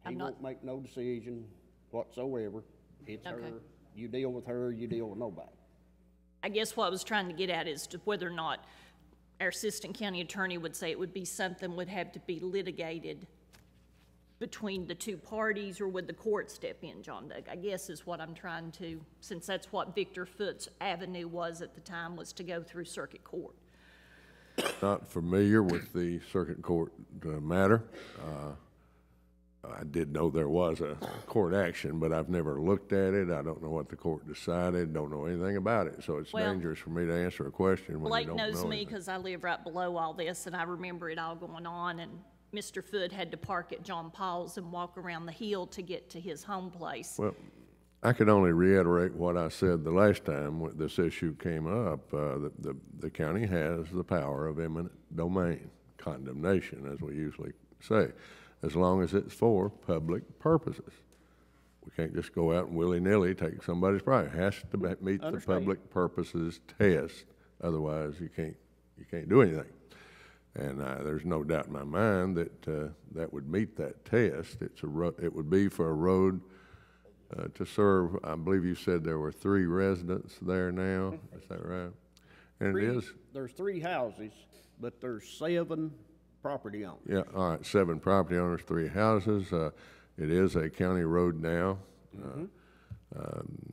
I'm not- won't make no decision whatsoever. It's Okay. her, you deal with her, you deal with nobody. I guess what I was trying to get at is to whether or not our assistant county attorney would say it would be something would have to be litigated between the two parties, or would the court step in, John Doug? I guess is what I'm trying to, since that's what Victor Foote's avenue was at the time, was to go through circuit court. Not familiar with the circuit court matter. I did know there was a court action, but I've never looked at it. I don't know what the court decided, don't know anything about it. So it's Well, dangerous for me to answer a question when you Blake don't know knows me anything. because I live right below all this, and I remember it all going on, and Mr. Foote had to park at John Paul's and walk around the hill to get to his home place. Well, I could only reiterate what I said the last time when this issue came up. The county has the power of eminent domain condemnation, as we usually say, as long as it's for public purposes. We can't just go out and willy-nilly take somebody's property. It has to meet the public purposes test. Otherwise, you can't do anything. And there's no doubt in my mind that that would meet that test. It would be for a road to serve. I believe you said there were 3 residents there now. Is that right? And it is. There's 3 houses, but there's 7 property owners. Yeah. All right. 7 property owners, 3 houses. It is a county road now,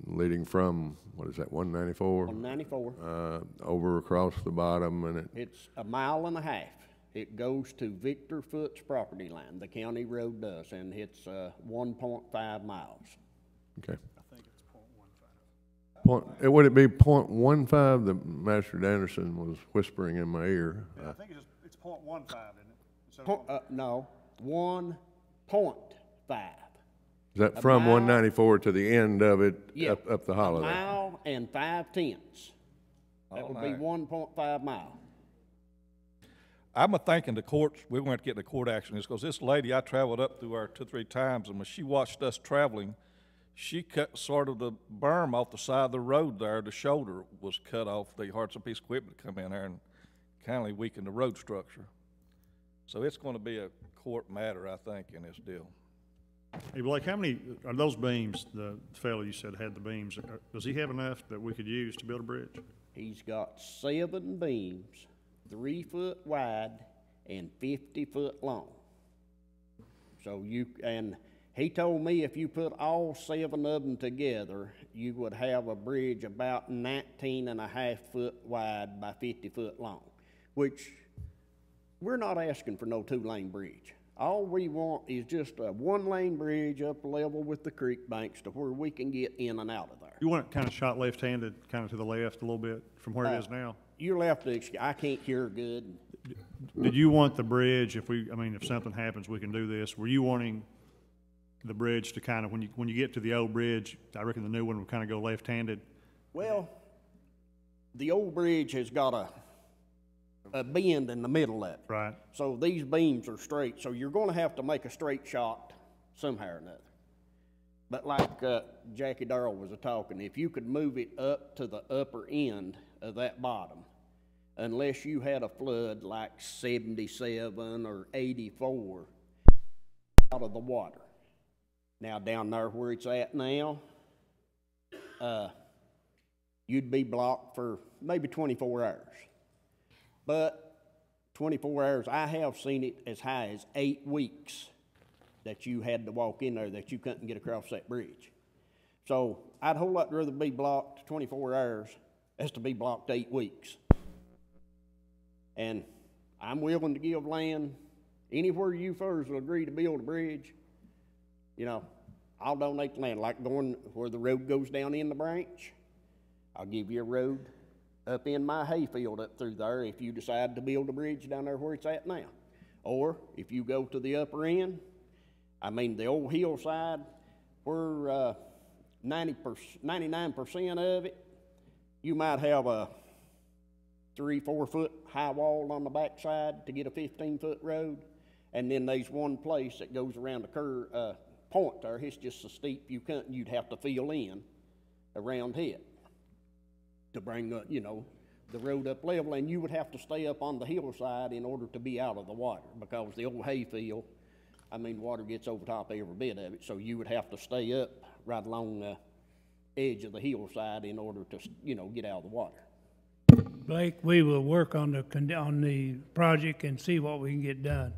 leading from, what is that, 194? 194. Over across the bottom, and It's a mile and a half. It goes to Victor Foote's property line. The county road does, and it's 1.5 miles. okay. I think it's .15. Would it be .15 that Master Anderson was whispering in my ear? Yeah, I think it's .15, isn't it? No, 1.5. Is that from mile. 194 to the end of it, Yeah. up the hollow A there? mile and 5/10. That would be 1.5 mile. I'm thinking the courts, we weren't getting a court action this, because this lady, I traveled up through her 2 or 3 times, and when she watched us traveling, she cut sort of the berm off the side of the road there. The shoulder was cut off. They hired some piece of equipment to come in there and kind of weaken the road structure. So it's going to be a court matter, I think, in this deal. Hey, Blake, how many are those beams, the fellow you said had the beams, does he have enough that we could use to build a bridge? He's got 7 beams, 3 foot wide and 50 foot long. So and he told me if you put all 7 of them together, you would have a bridge about 19.5 foot wide by 50 foot long, which we're not asking for no 2-lane bridge. All we want is just a 1-lane bridge up level with the creek banks to where we can get in and out of there. You want it kind of shot left-handed, kind of to the left a little bit from where it is now? You'll have to, I can't hear good. Did you want the bridge, if something happens, we can do this, were you wanting the bridge to kind of, when you get to the old bridge, I reckon the new one will kind of go left-handed? Well, the old bridge has got a bend in the middle of it. Right. So these beams are straight, so you're gonna have to make a straight shot somehow or another. But like Jackie Darrell was talking, if you could move it up to the upper end of that bottom, unless you had a flood like 77 or 84 out of the water. Now down there where it's at now, you'd be blocked for maybe 24 hours. But 24 hours, I have seen it as high as 8 weeks that you had to walk in there that you couldn't get across that bridge. So I'd a whole lot rather be blocked 24 hours as to be blocked 8 weeks. And I'm willing to give land anywhere you fellas will agree to build a bridge. You know, I'll donate the land, like going where the road goes down in the branch. I'll give you a road up in my hayfield up through there if you decide to build a bridge down there where it's at now. Or if you go to the upper end, I mean the old hillside where 99% of it, you might have a 3-4 foot high wall on the backside to get a 15-foot road. And then there's one place that goes around the curve, point there. It's just so steep you'd have to fill in around it to bring the road up level, and you would have to stay up on the hillside in order to be out of the water, because the old hayfield, I mean, water gets over top of every bit of it, so you would have to stay up right along the edge of the hillside in order to get out of the water. Blake, we will work on the project and see what we can get done,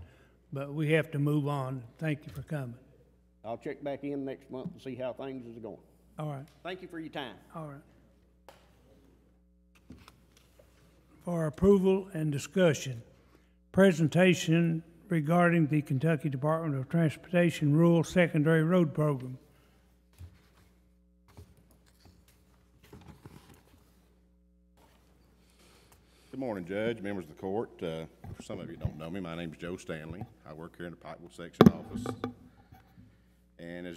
but we have to move on. Thank you for coming. I'll check back in next month and see how things is going. All right. Thank you for your time. All right. For approval and discussion, presentation regarding the Kentucky Department of Transportation Rural Secondary Road Program. Good morning, Judge, members of the court. For some of you don't know me, my name is Joe Stanley. I work here in the Pikeville section office. And as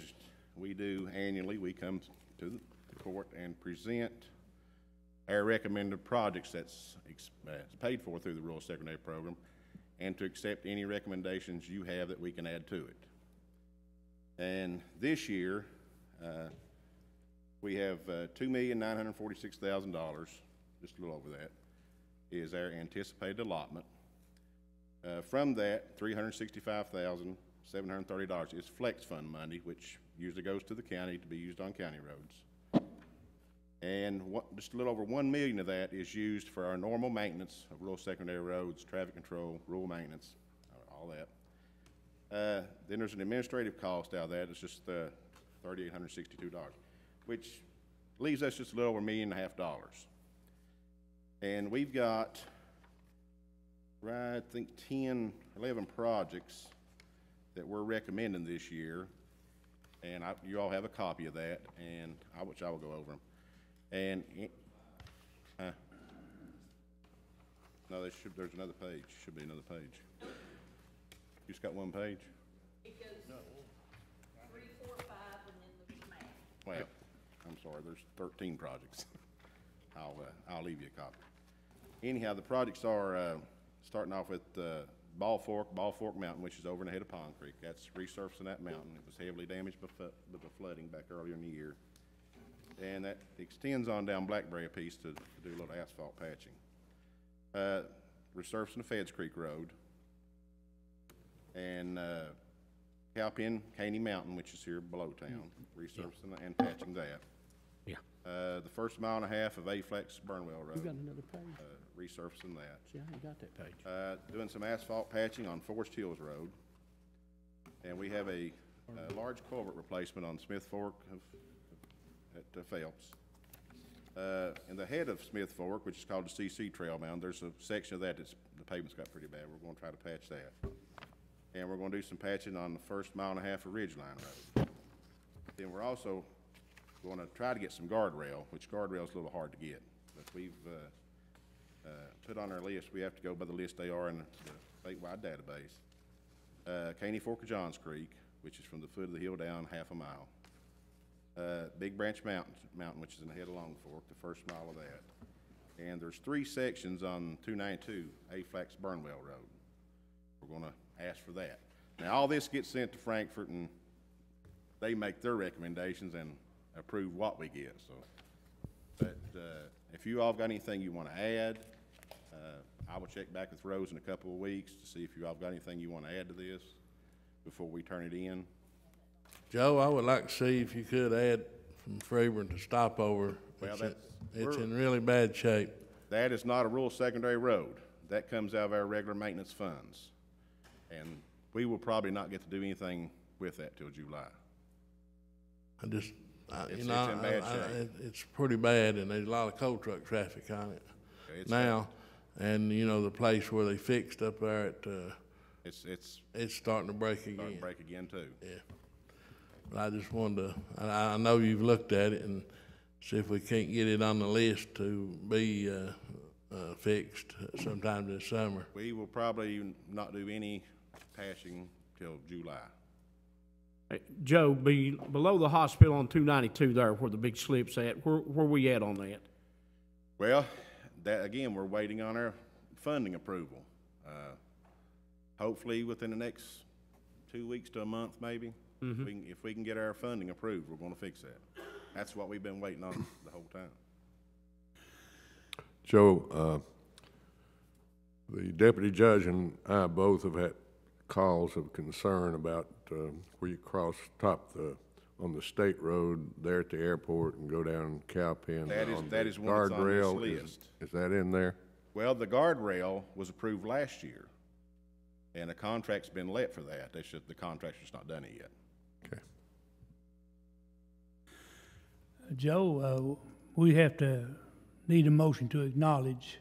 we do annually, we come to the court and present our recommended projects that's paid for through the Rural Secondary Program, and to accept any recommendations you have that we can add to it. And this year, we have $2,946,000, just a little over that, is our anticipated allotment. From that, $365,730 is flex fund money, which usually goes to the county to be used on county roads. And just a little over $1 million of that is used for our normal maintenance of rural secondary roads, traffic control, rural maintenance, all that. Then there's an administrative cost out of that. It's just $3,862, which leaves us just a little over $1.5 million. And we've got, I think 10, 11 projects that we're recommending this year. And you all have a copy of that, and which I will go over them. And no, there's another page. Should be another page. You just got one page? It goes 3, 4, 5, and then there's math. Well, I'm sorry, there's 13 projects. I'll leave you a copy. Anyhow, the projects are starting off with Ball Fork Mountain, which is over in the head of Pond Creek. That's resurfacing that mountain. It was heavily damaged by the flooding back earlier in the year. And that extends on down Blackberry a piece to do a little asphalt patching. Resurfacing the Feds Creek Road. And Cowpen Caney Mountain, which is here below town, resurfacing and patching that. Yeah. The first 1.5 miles of A-Flex Burnwell Road. You got another page? Resurfacing that. See, I ain't got that page. Doing some asphalt patching on Forest Hills Road. And we have a large culvert replacement on Smith Fork at Phelps. In the head of Smith Fork, which is called the CC Trail Mound, there's a section of that that's the pavement's got pretty bad. We're going to try to patch that. And we're going to do some patching on the first 1.5 miles of Ridgeline Road. Then we're also going to try to get some guardrail, which guardrail is a little hard to get. But we've put on our list, we have to go by the list they are in the statewide database. Caney Fork of Johns Creek, which is from the foot of the hill down 1/2 mile. Big Branch Mountain, which is in the head of Long Fork, the first mile of that. And there's 3 sections on 292, A-Flex Burnwell Road. We're going to ask for that. Now, all this gets sent to Frankfort, and they make their recommendations and approve what we get. So, but if you all got anything you want to add, I will check back with Rose in a couple of weeks to see if you all got anything you want to add to this before we turn it in. Joe, I would like to see if you could add from Freeburn to Stopover. Well, It's in really bad shape. That is not a rural secondary road. That comes out of our regular maintenance funds. And we will probably not get to do anything with that till July. I just you It's know, in bad shape. it's pretty bad, and there's a lot of coal truck traffic on it It's now. And, you know, the place where they fixed up there at, it's starting to break again. starting to break again too. Yeah. But I just wanted to, I know you've looked at it and see if we can't get it on the list to be, fixed sometime this summer. We will probably not do any patching till July. Hey, Joe, below the hospital on 292 there where the big slip's at, where we at on that? Well, that, again, we're waiting on our funding approval. Hopefully within the next 2 weeks to a month, maybe. If we can get our funding approved, we're gonna fix that. That's what we've been waiting on the whole time. Joe, the deputy judge and I both have had calls of concern about where you cross on the state road there at the airport and go down Cowpen. That is one that's on this guardrail. list. Is that in there? Well, the guardrail was approved last year, and a contract's been let for that. The contract's just not done it yet. Okay. Joe, we need a motion to acknowledge.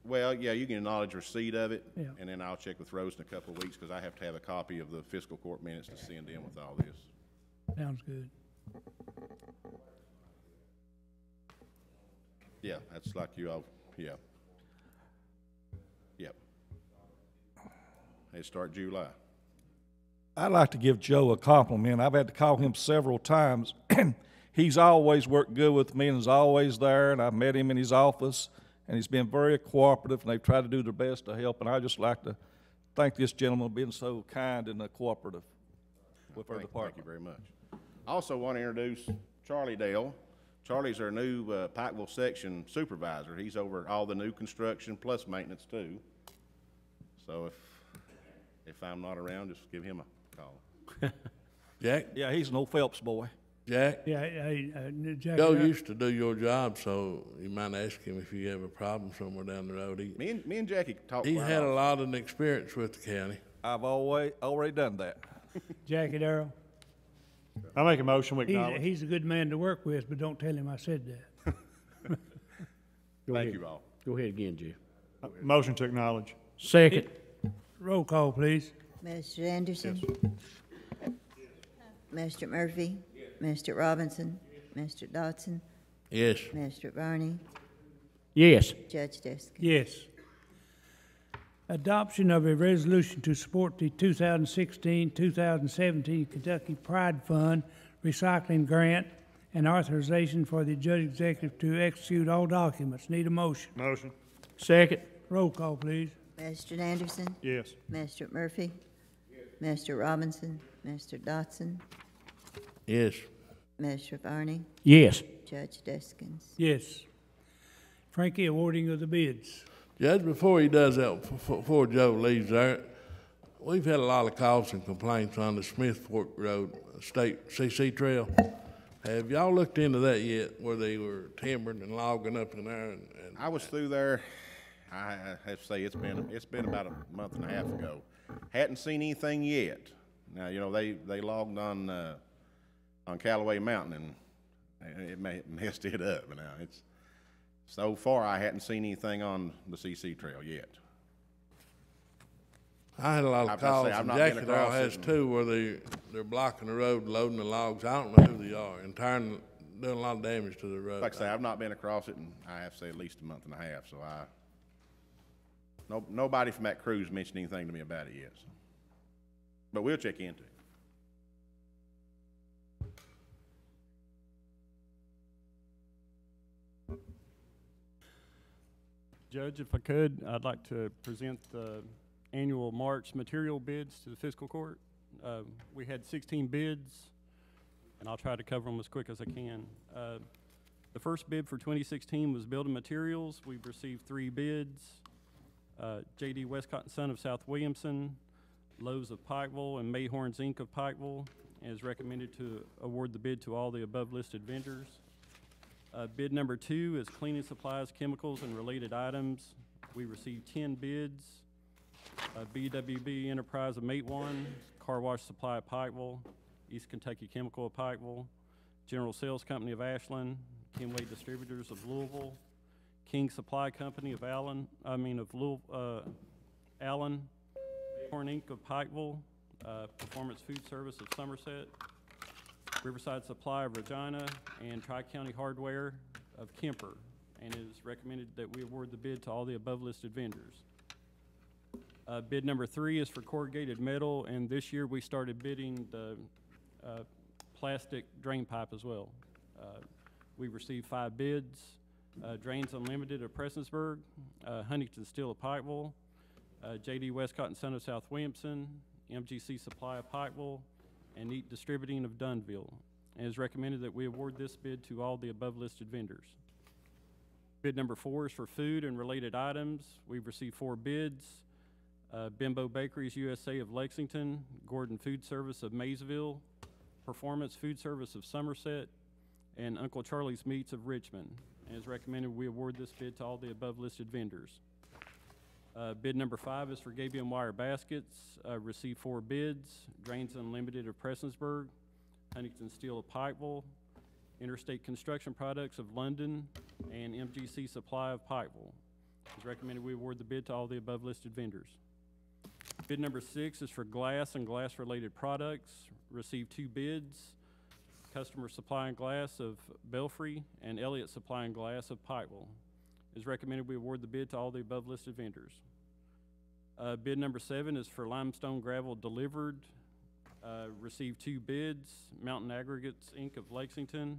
Well, yeah, you can acknowledge receipt of it, Yeah. and then I'll check with Rose in a couple of weeks, because I have to have a copy of the fiscal court minutes to send in with all this. Sounds good. Yeah, that's like you all, yeah. Yep. They start July. I'd like to give Joe a compliment. I've had to call him several times, and he's always worked good with me and is always there, and I've met him in his office, and he's been very cooperative, and they've tried to do their best to help, and I'd just like to thank this gentleman for being so kind and cooperative with our department. Thank you very much. I also want to introduce Charlie Dale. Charlie's our new Pikeville section supervisor. He's over all the new construction plus maintenance too. So if I'm not around, just give him a call. Jack? Yeah, he's an old Phelps boy. Jack? Yeah, Jack. Joe used to do your job, so you might ask him if you have a problem somewhere down the road. Me and Jackie talked. He had a lot of experience with the county. I've already done that. Jackie Darrell. I make a motion, we acknowledge. He's a good man to work with, but don't tell him I said that. Thank you all. Go ahead again, Jeff. Motion to acknowledge. Second. Roll call, please. Mr. Anderson? Mr. Murphy? Mr. Robinson? Mr. Dodson? Yes. Mr. Varney? Yes. Judge Deskins? Yes. Adoption of a resolution to support the 2016-2017 Kentucky Pride Fund Recycling Grant and authorization for the judge executive to execute all documents. Need a motion. Motion. Second. Roll call, please. Mr. Anderson? Yes. Mr. Murphy? Mr. Robinson? Mr. Dodson? Yes. Mr. Varney? Yes. Judge Deskins? Yes. Frankie, awarding of the bids. Judge, before he does that, before Joe leaves there, we've had a lot of calls and complaints on the Smith Fork Road State CC Trail. Have y'all looked into that yet, where they were timbering and logging up in there? I was through there. I have to say it's been about a month and a half ago. Hadn't seen anything yet. Now you know they logged on Callaway Mountain and it messed it up. Now it's so far I hadn't seen anything on the CC Trail yet. I had a lot of calls, and Jackie Darrell has too, where they're blocking the road, loading the logs. I don't know who they are, and doing a lot of damage to the road. Like I say, I've not been across it, and I have to say at least a month and a half. So nobody from that crew's mentioned anything to me about it yet. So. But we'll check into it. Judge, if I could, I'd like to present the annual March material bids to the fiscal court. We had 16 bids, and I'll try to cover them as quick as I can. The first bid for 2016 was building materials. We've received 3 bids. J.D. Westcott and Son of South Williamson, Lowe's of Pikeville, and Mayhorns Inc. of Pikeville, is recommended to award the bid to all the above listed vendors. Bid number 2 is cleaning supplies, chemicals, and related items. We received 10 bids. BWB Enterprise of Matewan, Car Wash Supply of Pikeville, East Kentucky Chemical of Pikeville, General Sales Company of Ashland, Kenway Distributors of Louisville, King Supply Company of Allen, Allen, Corn Inc. of Pikeville, Performance Food Service of Somerset, Riverside Supply of Regina, and Tri-County Hardware of Kemper, and it is recommended that we award the bid to all the above listed vendors. Bid number 3 is for corrugated metal, and this year we started bidding the plastic drain pipe as well. We received 5 bids. Drains Unlimited of Prestonsburg, Huntington Steel of Pikeville, J.D. Westcott and Son of South Williamson, MGC Supply of Pikeville, and Neat Distributing of Dunville. And it is recommended that we award this bid to all the above listed vendors. Bid number 4 is for food and related items. We've received 4 bids. Bimbo Bakeries USA of Lexington, Gordon Food Service of Maysville, Performance Food Service of Somerset, and Uncle Charlie's Meats of Richmond. And it's recommended we award this bid to all the above listed vendors. Bid number 5 is for Gabion Wire Baskets. Received 4 bids. Drains Unlimited of Prestonsburg, Huntington Steel of Pikeville, Interstate Construction Products of London, and MGC Supply of Pikeville. It's recommended we award the bid to all the above listed vendors. Bid number 6 is for glass and glass-related products. Received 2 bids. Customer Supply and Glass of Belfry and Elliott Supply and Glass of Pikeville. It is recommended we award the bid to all the above listed vendors. Bid number 7 is for limestone gravel delivered. Received 2 bids. Mountain Aggregates Inc. of Lexington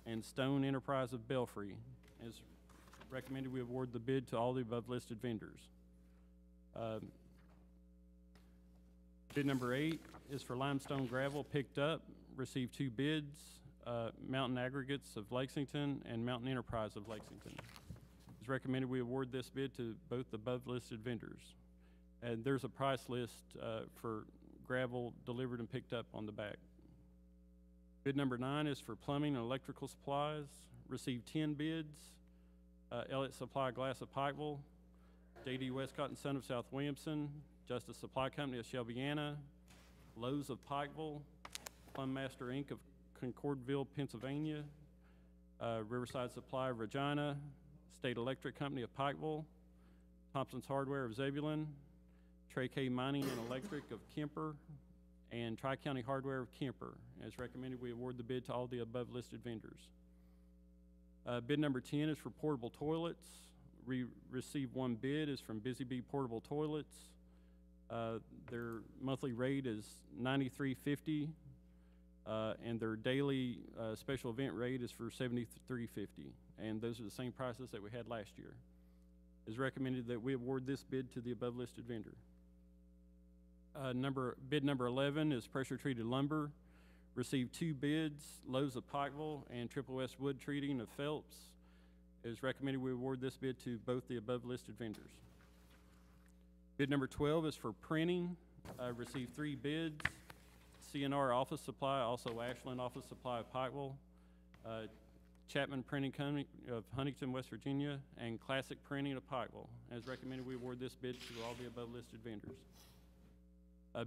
and Stone Enterprise of Belfry. It is recommended we award the bid to all the above listed vendors. Bid number 8 is for limestone gravel picked up. Received 2 bids, Mountain Aggregates of Lexington and Mountain Enterprise of Lexington. It's recommended we award this bid to both the above listed vendors. And there's a price list for gravel delivered and picked up on the back. Bid number 9 is for plumbing and electrical supplies. Received 10 bids, Elliott Supply Glass of Pikeville, J.D. Westcott and Son of South Williamson, Justice Supply Company of Shelbyana, Lowe's of Pikeville, Plum Master Inc. of Concordville, Pennsylvania, Riverside Supply of Regina, State Electric Company of Pikeville, Thompson's Hardware of Zebulon, Trey K. Mining and Electric of Kemper, and Tri-County Hardware of Kemper. As recommended, we award the bid to all the above listed vendors. Bid number 10 is for portable toilets. We received 1 bid, is from Busy Bee Portable Toilets. Their monthly rate is $93.50. And their daily special event rate is for $73.50, and those are the same prices that we had last year. It is recommended that we award this bid to the above listed vendor. Bid number 11 is pressure treated lumber. Received 2 bids, Lowe's of Pikeville and Triple S Wood Treating of Phelps. It is recommended we award this bid to both the above listed vendors. Bid number 12 is for printing. Received 3 bids. CNR Office Supply, also Ashland Office Supply of Pikeville, Chapman Printing Company of Huntington, West Virginia, and Classic Printing of Pikeville. As recommended, we award this bid to all the above listed vendors.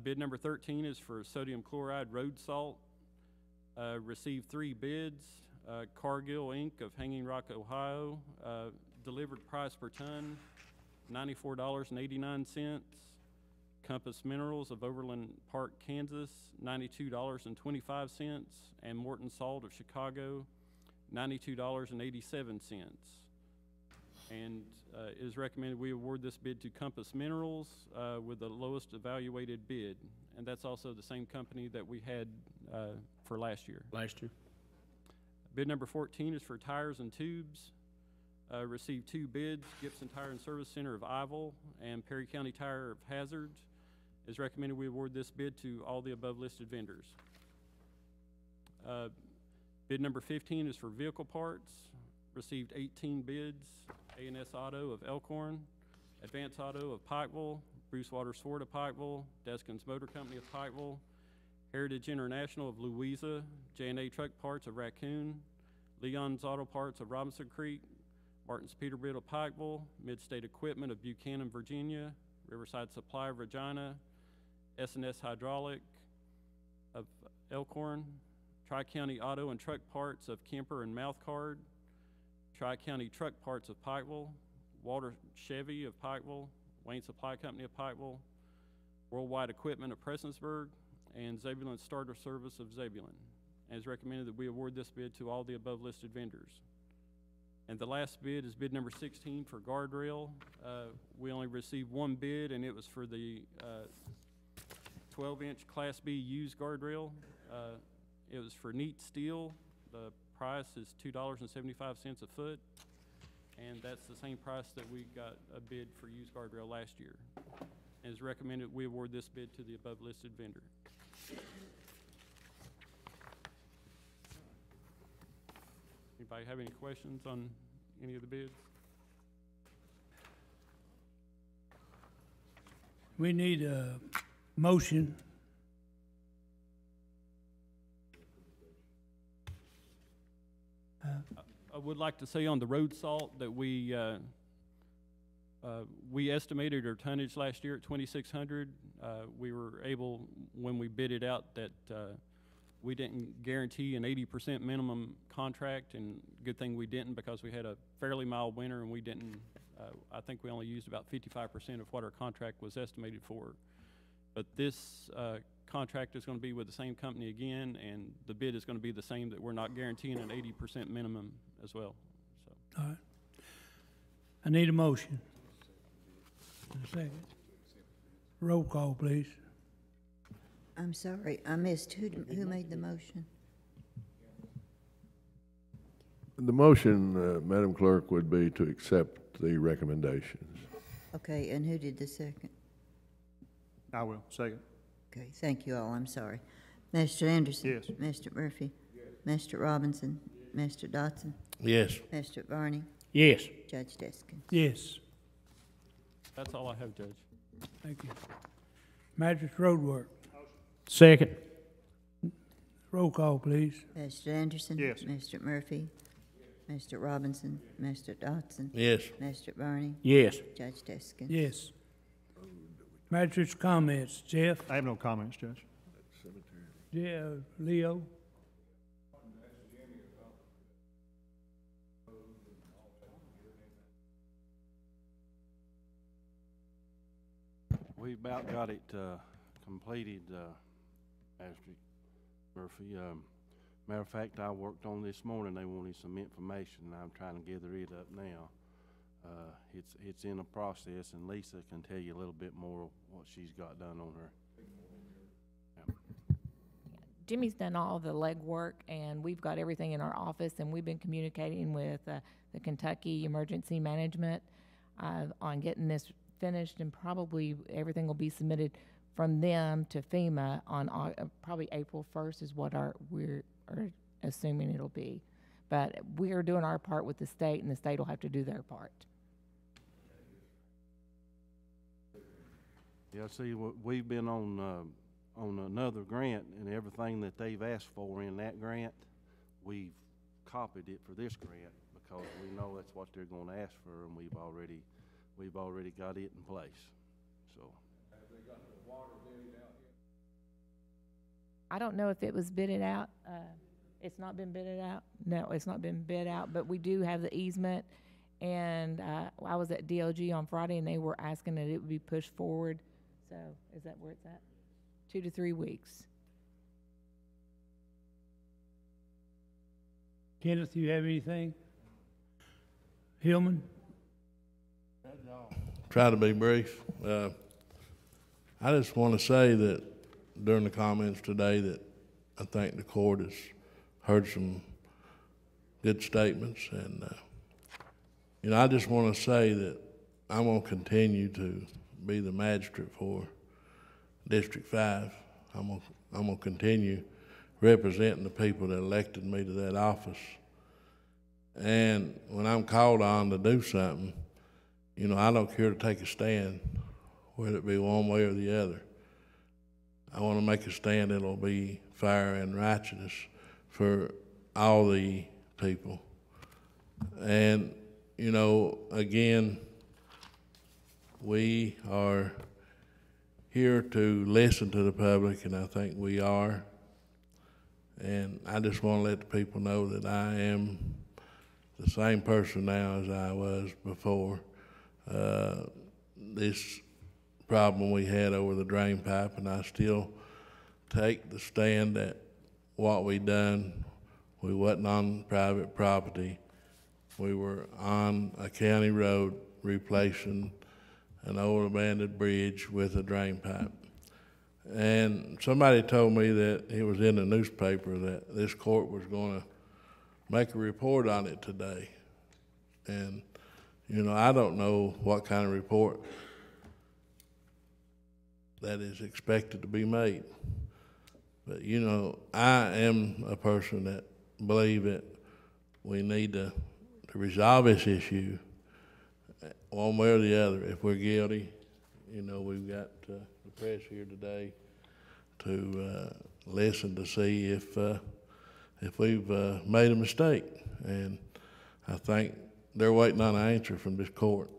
Bid number 13 is for sodium chloride road salt. Received 3 bids. Cargill Inc. of Hanging Rock, Ohio, delivered price per ton, $94.89. Compass Minerals of Overland Park, Kansas, $92.25, and Morton Salt of Chicago, $92.87. And it is recommended we award this bid to Compass Minerals with the lowest evaluated bid, and that's also the same company that we had for last year. Bid number 14 is for tires and tubes. Received 2 bids, Gibson Tire and Service Center of Iville and Perry County Tire of Hazard. It is recommended we award this bid to all the above listed vendors. Bid number 15 is for vehicle parts. Received 18 bids, A&S Auto of Elkhorn, Advance Auto of Pikeville, Bruce Waters Ford of Pikeville, Deskins Motor Company of Pikeville, Heritage International of Louisa, J&A Truck Parts of Raccoon, Leon's Auto Parts of Robinson Creek, Martin's Peterbilt of Pikeville, Midstate Equipment of Buchanan, Virginia, Riverside Supply of Regina, S&S Hydraulic of Elkhorn, Tri-County Auto and Truck Parts of Kemper and Mouthcard, Tri-County Truck Parts of Pikeville, Walter Chevy of Pikeville, Wayne Supply Company of Pikeville, Worldwide Equipment of Prestonsburg, and Zebulon Starter Service of Zebulon. As recommended that we award this bid to all the above listed vendors. And the last bid is bid number 16 for guardrail. We only received one bid, and it was for the 12-inch Class B used guardrail. It was for neat steel. The price is $2.75 a foot, and that's the same price that we got a bid for used guardrail last year. As recommended, we award this bid to the above listed vendor. Anybody have any questions on any of the bids? We need a motion. I would like to say on the road salt that we estimated our tonnage last year at 2,600. We were able, when we bid it out, that we didn't guarantee an 80% minimum contract, and good thing we didn't, because we had a fairly mild winter, and we didn't, I think we only used about 55% of what our contract was estimated for. But this contract is going to be with the same company again, and the bid is going to be the same, that we're not guaranteeing an 80% minimum as well. So. All right. I need a motion. A second. Roll call, please. I'm sorry, I missed. Who made the motion? The motion, Madam Clerk, would be to accept the recommendations. Okay, and who did the second? I will. Second. Okay, thank you all. I'm sorry. Mr. Anderson? Yes. Mr. Murphy? Yes. Mr. Robinson? Mr. Dotson? Yes. Mr. Varney? Yes. Judge Deskins? Yes. That's all I have, Judge. Thank you. Magistrate road work. Second. Roll call, please. Mr. Anderson? Yes. Mr. Murphy? Mr. Robinson? Mr. Dotson? Yes. Mr. Varney? Yes. Judge Deskins? Yes. Magistrate's comments. Jeff? I have no comments, Judge. Leo? We about got it completed, Mr. Murphy. Matter of fact, I worked on this morning. They wanted some information, and I'm trying to gather it up now. It's in a process, and Lisa can tell you a little bit more what she's got done on her. Yeah. Jimmy's done all the legwork, and we've got everything in our office, and we've been communicating with the Kentucky Emergency Management on getting this finished, and probably everything will be submitted from them to FEMA on probably April 1st is what we're assuming it'll be. But we are doing our part with the state, and the state will have to do their part. Yeah, see, we've been on another grant, and everything that they've asked for in that grant, we've copied it for this grant, because we know that's what they're going to ask for, and we've already got it in place. So. Have they got the water bidded out yet? I don't know if it was bidded out. It's not been bidded out. No, it's not been bid out, but we do have the easement. And I was at DLG on Friday, and they were asking that it would be pushed forward. So is that where it's at? 2 to 3 weeks. Kenneth, you have anything? Hillman? Try to be brief. I just want to say that during the comments today that I think the court has heard some good statements, and I just want to say that I'm going to continue to be the magistrate for District 5. I'm going to continue representing the people that elected me to that office. And when I'm called on to do something, I don't care to take a stand, whether it be one way or the other. I want to make a stand that'll be fair and righteous for all the people. And, again, we are here to listen to the public, and I think we are. And I just want to let the people know that I am the same person now as I was before. This problem we had over the drain pipe, and I still take the stand that what we done, we wasn't on private property. We were on a county road replacing an old abandoned bridge with a drain pipe. And somebody told me that it was in the newspaper that this court was going to make a report on it today. And, you know, I don't know what kind of report that is expected to be made. But, you know, I am a person that believe that we need to resolve this issue one way or the other. If we're guilty, you know, we've got the press here today to listen to see if we've made a mistake. And I think they're waiting on an answer from this court.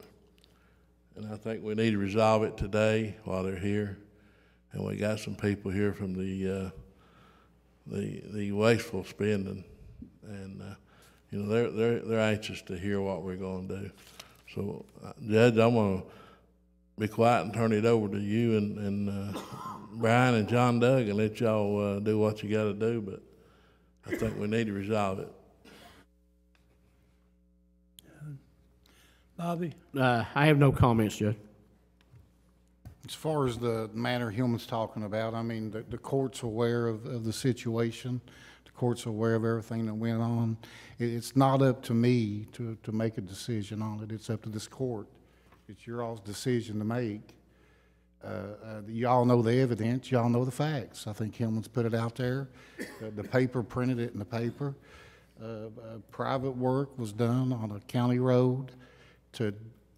And I think we need to resolve it today while they're here. And we got some people here from the wasteful spending, and you know, they're anxious to hear what we're going to do. So, Judge, I'm going to be quiet and turn it over to you and Brian and John Doug and let y'all do what you got to do. But I think we need to resolve it. Bobby? I have no comments, Judge. As far as the matter Hillman's talking about, I mean, the court's aware of the situation. The court's aware of everything that went on. It's not up to me to make a decision on it. It's up to this court. It's your all's decision to make. Y'all know the evidence. Y'all know the facts. I think Hillman's put it out there. The paper printed it in the paper. Private work was done on a county road to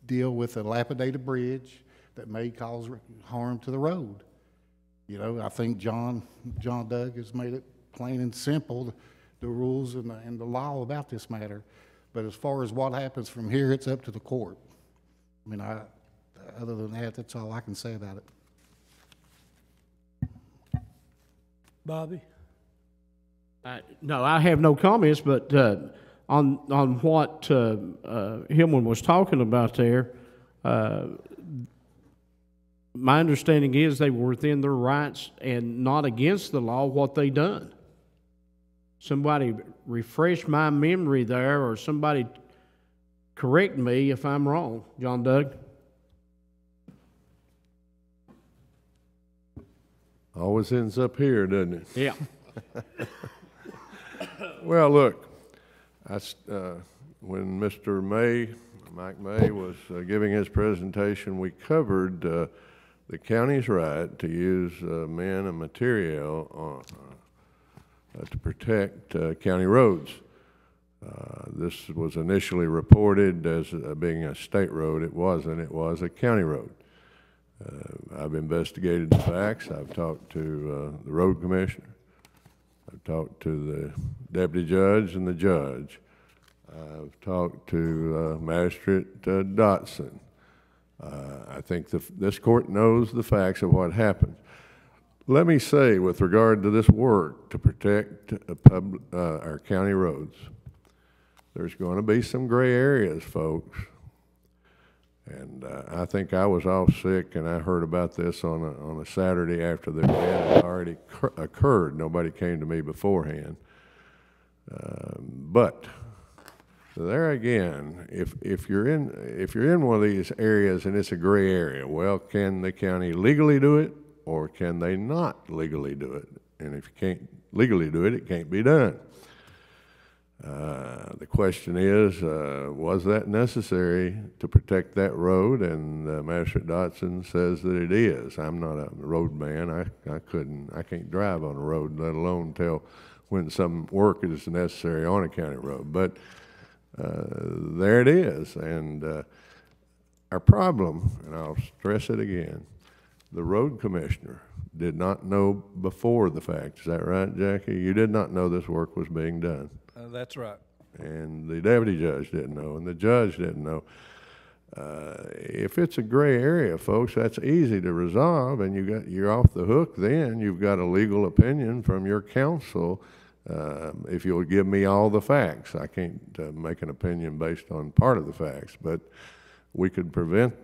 deal with a dilapidated bridge that may cause harm to the road. You know, I think John Doug has made it plain and simple, the rules and the law about this matter. But as far as what happens from here, it's up to the court. I mean, other than that, that's all I can say about it. Bobby? No, I have no comments, but on what Hillman was talking about there, my understanding is they were within their rights and not against the law what they done. Somebody refresh my memory there, or somebody correct me if I'm wrong. John Doug? Always ends up here, doesn't it? Yeah. Well, look, when Mr. Mike May was giving his presentation, we covered the county's right to use men and material to protect county roads. This was initially reported as being a state road. It wasn't. It was a county road. I've investigated the facts. I've talked to the road commissioner. I've talked to the deputy judge and the judge. I've talked to Magistrate Dotson. I think this court knows the facts of what happened. Let me say, with regard to this work to protect our county roads, there's going to be some gray areas, folks. And I think I was off sick, and I heard about this on a Saturday after the event had already occurred. Nobody came to me beforehand. But there again, if you're in one of these areas and it's a gray area, well, can the county legally do it, or can they not legally do it? And if you can't legally do it, it can't be done. The question is, was that necessary to protect that road? And Magistrate Dotson says that it is. I'm not a road man. I can't drive on a road, let alone tell when some work is necessary on a county road. But there it is. And our problem, and I'll stress it again, the road commissioner did not know before the fact. Is that right, Jackie? You did not know this work was being done. That's right. And the deputy judge didn't know, and the judge didn't know. If it's a gray area, folks, that's easy to resolve, and you're off the hook then. You've got a legal opinion from your counsel If you'll give me all the facts, I can't make an opinion based on part of the facts, but we could prevent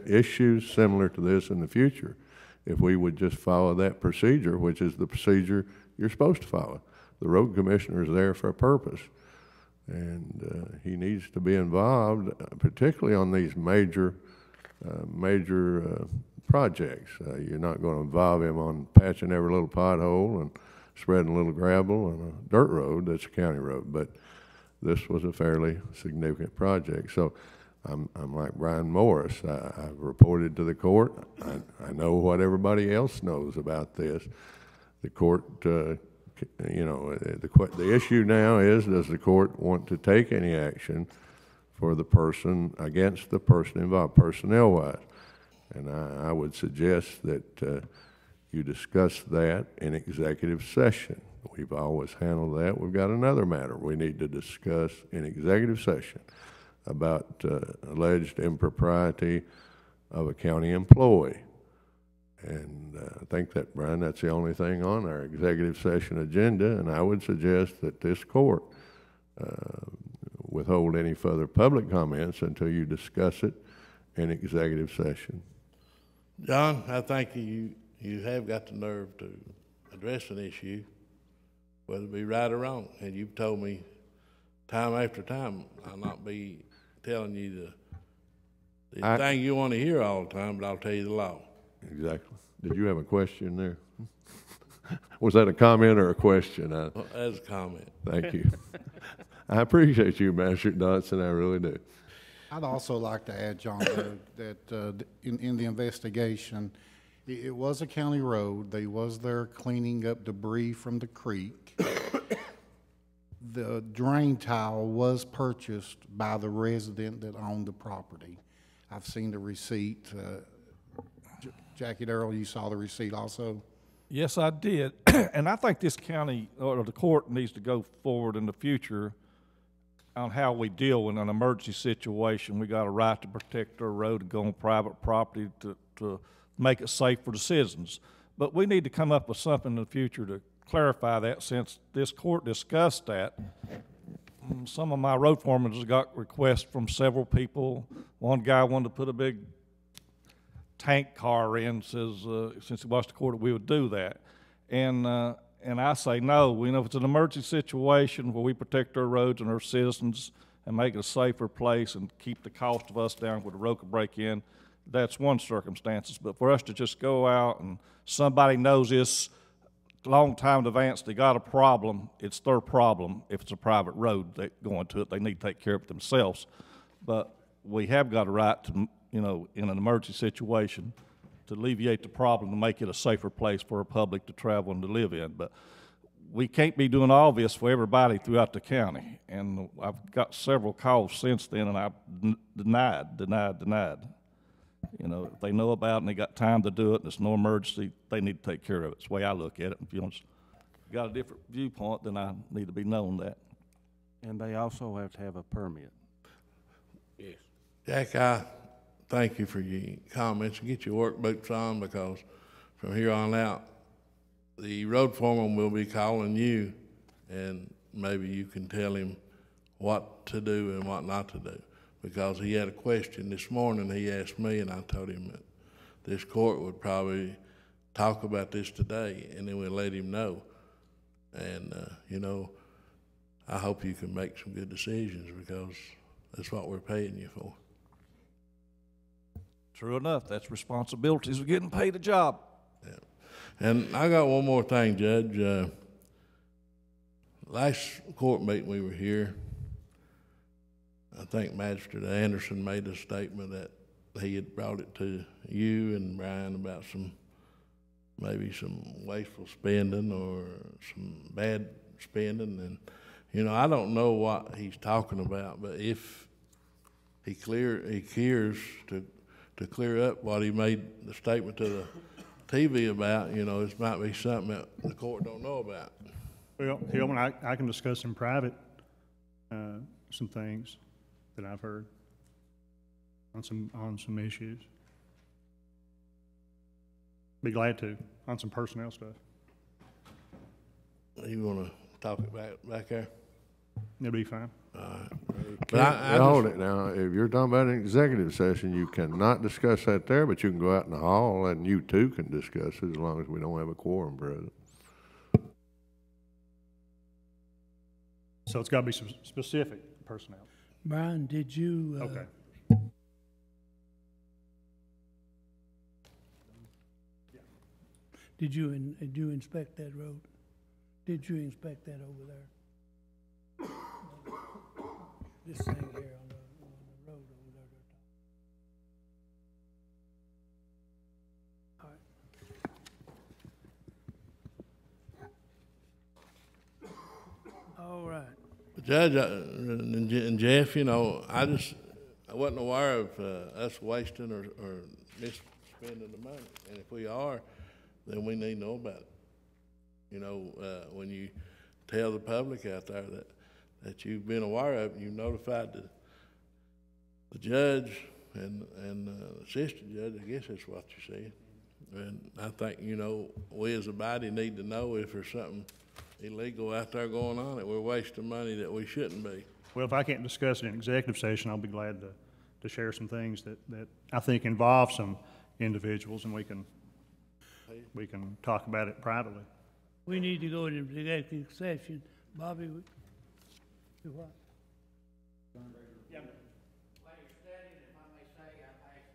issues similar to this in the future if we would just follow that procedure, which is the procedure you're supposed to follow. The road commissioner is there for a purpose, and he needs to be involved, particularly on these major projects. You're not going to involve him on patching every little pothole and spreading a little gravel on a dirt road that's a county road, but this was a fairly significant project. So I'm like Brian Morris. I've reported to the court. I know what everybody else knows about this. The court, the issue now is, does the court want to take any action for the person, against the person involved, personnel-wise? And I would suggest that you discuss that in executive session. We've always handled that. We've got another matter we need to discuss in executive session about alleged impropriety of a county employee. And I think that, Brian, that's the only thing on our executive session agenda, and I would suggest that this court withhold any further public comments until you discuss it in executive session. John, I think you have got the nerve to address an issue, whether it be right or wrong. And you've told me time after time I'll not be telling you the thing you want to hear all the time, but I'll tell you the law. Exactly. Did you have a question there? Was that a comment or a question? Well, that's a comment. Thank you. I appreciate you, Master Dodson. I really do. I'd also like to add, John, that in the investigation, it was a county road. They was there cleaning up debris from the creek. The drain tile was purchased by the resident that owned the property. I've seen the receipt. Jackie Darrell, you saw the receipt also? Yes, I did. And I think this county, or the court, needs to go forward in the future on how we deal with an emergency situation. We got a right to protect our road and go on private property to make it safe for the citizens. But we need to come up with something in the future to clarify that, since this court discussed that. Some of my road foremen has got requests from several people. One guy wanted to put a big tank car in, says since he watched the court, we would do that. And I say no. We know if it's an emergency situation where we protect our roads and our citizens and make it a safer place and keep the cost of us down where the road could break in, that's one circumstances. But for us to just go out and somebody knows this a long time in advance, they got a problem, it's their problem. If it's a private road they go into it, they need to take care of it themselves. But we have got a right to, in an emergency situation, to alleviate the problem, to make it a safer place for the public to travel and to live in. But we can't be doing all this for everybody throughout the county. And I've got several calls since then, and I've denied. If they know about it and they got time to do it and it's no emergency, they need to take care of it. It's the way I look at it. If you got a different viewpoint, then I need to be known that. And they also have to have a permit. Yes. Jack, I thank you for your comments, and get your work boots on, because from here on out, the road foreman will be calling you, and maybe you can tell him what to do and what not to do. Because he had a question this morning, he asked me, and I told him that this court would probably talk about this today, and then we'll let him know. And, I hope you can make some good decisions, because that's what we're paying you for. True enough, that's responsibilities of getting paid a job. Yeah. And I got one more thing, Judge. Last court meeting we were here, I think Magistrate Anderson made a statement that he had brought it to you and Brian about maybe some wasteful spending or some bad spending. And, I don't know what he's talking about, but if he cares to clear up what he made the statement to the TV about, this might be something that the court don't know about. Well, Hillman, I can discuss in private some things that I've heard on some issues. Be glad to, on some personnel stuff. You wanna talk it back there? It'll be fine. But I Hold it now. If you're talking about an executive session, you cannot discuss that there, but you can go out in the hall and you too can discuss it as long as we don't have a quorum present. So it's gotta be some specific personnel. Brian, did you, Okay. did you inspect that road? Did you inspect that over there? This thing here on the road over there. All right. Judge, and Jeff, you know, I wasn't aware of us wasting or misspending the money. And if we are, then we need to know about it. You know, when you tell the public out there that you've been aware of it, you notified the judge and the assistant judge, I guess that's what you said. And I think, you know, we as a body need to know if there's something illegal out there going on, that we're wasting money that we shouldn't be. Well, if I can't discuss it in executive session, I'll be glad to share some things that I think involve some individuals, and we can talk about it privately. We need to go into executive session. Bobby, do what? Yeah. While you're studying, if I may say, I've asked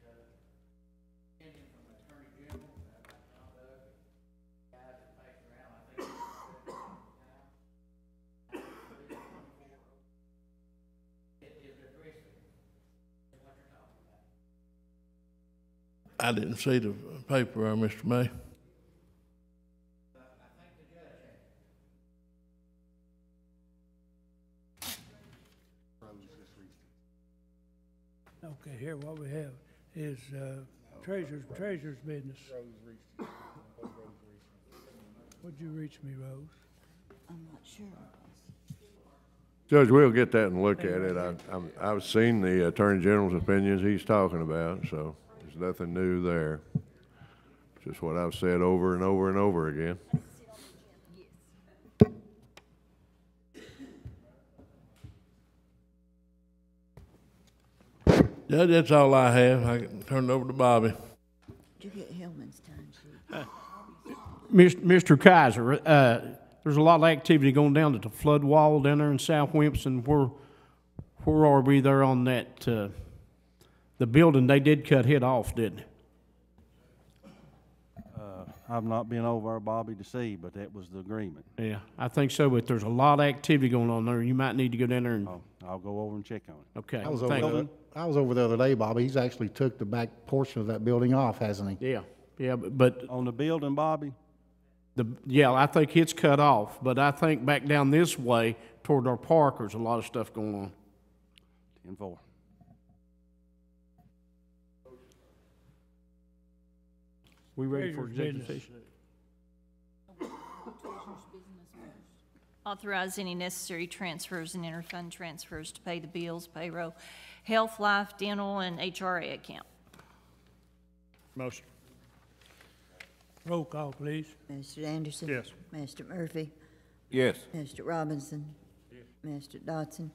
opinion from the Attorney General about conduct, guys that face around, I think it is addressing what you're talking about. I didn't see the paper, Mr. May. Okay, here what we have is treasurer's business. Would you reach me, Rose? I'm not sure. Judge, we'll get that and look at it. I've seen the Attorney General's opinions he's talking about, so there's nothing new there. Just what I've said over and over and over again. Judge, that's all I have. I can turn it over to Bobby. Did you get Hillman's time sheet? Mr. Kaiser, there's a lot of activity going down at the flood wall down there in South Wimpson. Where are we there on that? The building, they did cut it off, didn't they? I've not been over there, Bobby, to see, but that was the agreement. Yeah, I think so, but there's a lot of activity going on there. You might need to go down there and... I'll go over and check on it. Okay, I was thank over the other day, Bobby. He's actually took the back portion of that building off, hasn't he? Yeah, but... On the building, Bobby? Yeah, I think it's cut off, but I think back down this way toward our park, there's a lot of stuff going on. 10-4. We ready for executive session? Authorize any necessary transfers and interfund transfers to pay the bills, payroll, health, life, dental, and HRA account. Motion. Roll call, please. Mr. Anderson? Yes. Mr. Murphy? Yes. Mr. Robinson? Mr. Dodson?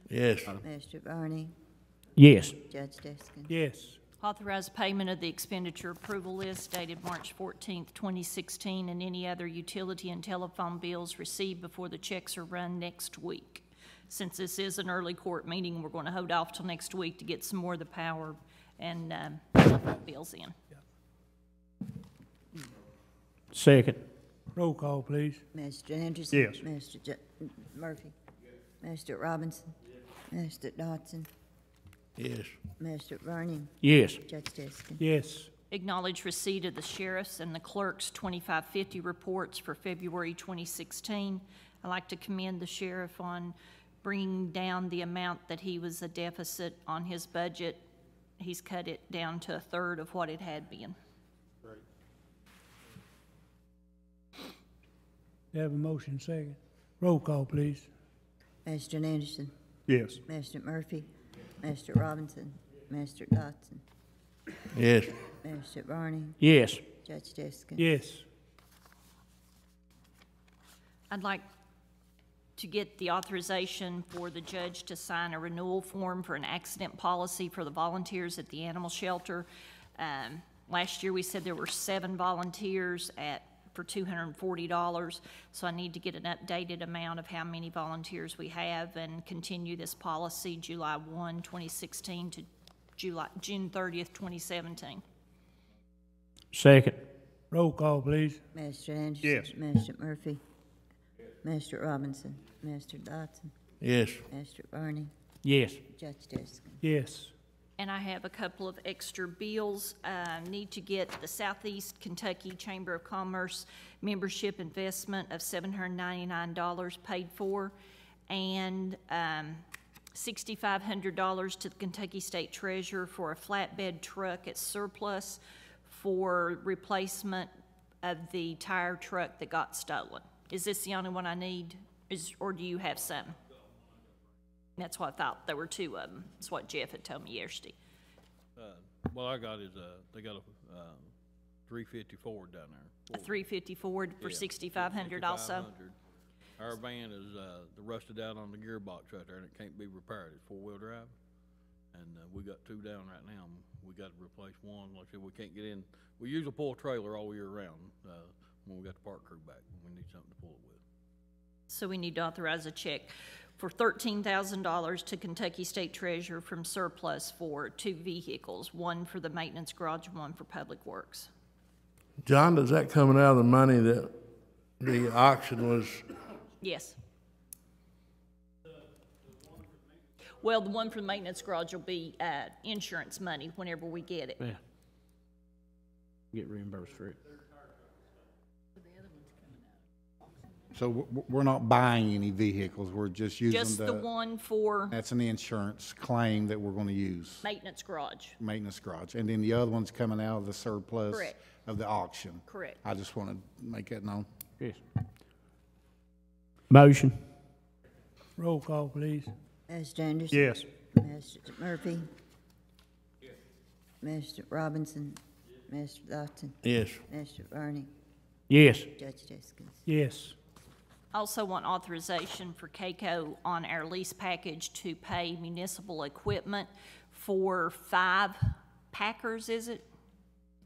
Yes. Mr. Barney? Yes. Judge Deskin? Yes. Authorize payment of the expenditure approval list dated March 14th, 2016, and any other utility and telephone bills received before the checks are run next week. Since this is an early court meeting, we're going to hold off till next week to get some more of the power and telephone bills in. Second. Roll call, please. Mr. Anderson? Yes. Mr. Murphy? Mr. Robinson? Mr. Dodson? Yes. Mr. Barney? Yes. Judge Deskin? Yes. Acknowledge receipt of the sheriff's and the clerk's 2550 reports for February 2016. I'd like to commend the sheriff on bringing down the amount that he was a deficit on his budget. He's cut it down to a third of what it had been. Great. You have a motion second. Roll call, please. Mr. Anderson? Yes. Mr. Murphy? Mr. Robinson? Mr. Dodson? Yes. Mr. Barney? Yes. Judge Deskin? Yes. I'd like to get the authorization for the judge to sign a renewal form for an accident policy for the volunteers at the animal shelter. Last year, we said there were 7 volunteers for $240, so I need to get an updated amount of how many volunteers we have and continue this policy July 1, 2016 to June 30th, 2017. Second. Roll call, please. Mr. Anderson. Yes. Mr. Murphy. Mr. Robinson. Mr. Dodson. Yes. Mr. Barney. Yes. Judge Deskin. Yes. And I have a couple of extra bills. Need to get the Southeast Kentucky Chamber of Commerce membership investment of $799 paid for, and $6,500 to the Kentucky State Treasurer for a flatbed truck at surplus for replacement of the tire truck that got stolen. Is this the only one I need, or do you have some? That's what I thought. There were 2 of them. That's what Jeff had told me yesterday. What I got is, they got a 350 Ford down there. A 350 Ford for $6,500 also? Our van is, the rusted out on the gearbox right there, and it can't be repaired. It's 4-wheel drive. And, we got 2 down right now. We got to replace one. Like I said, we can't get in. We usually pull a trailer all year round, when we got the park crew back. We need something to pull it with. So we need to authorize a check for $13,000 to Kentucky State Treasurer from surplus for 2 vehicles, one for the maintenance garage and one for public works. John, does that coming out of the money that the auction was? Yes. Well, the one for the maintenance garage will be insurance money whenever we get it. Yeah. Get reimbursed for it. So we're not buying any vehicles, we're just using Just the one for that's an insurance claim that we're gonna use, maintenance garage. maintenance garage. And then the other one's coming out of the surplus Correct. of the auction. Correct. I just wanna make that known. Yes. Motion. Roll call, please. Mr. Anderson. Yes. Mr. Murphy. Mr. Robinson. Mr. Dodson. Yes. Mr. Barney. Yes. Judge Deskin. Yes. Also want authorization for CAECO on our lease package to pay municipal equipment for 5 Packers, is it?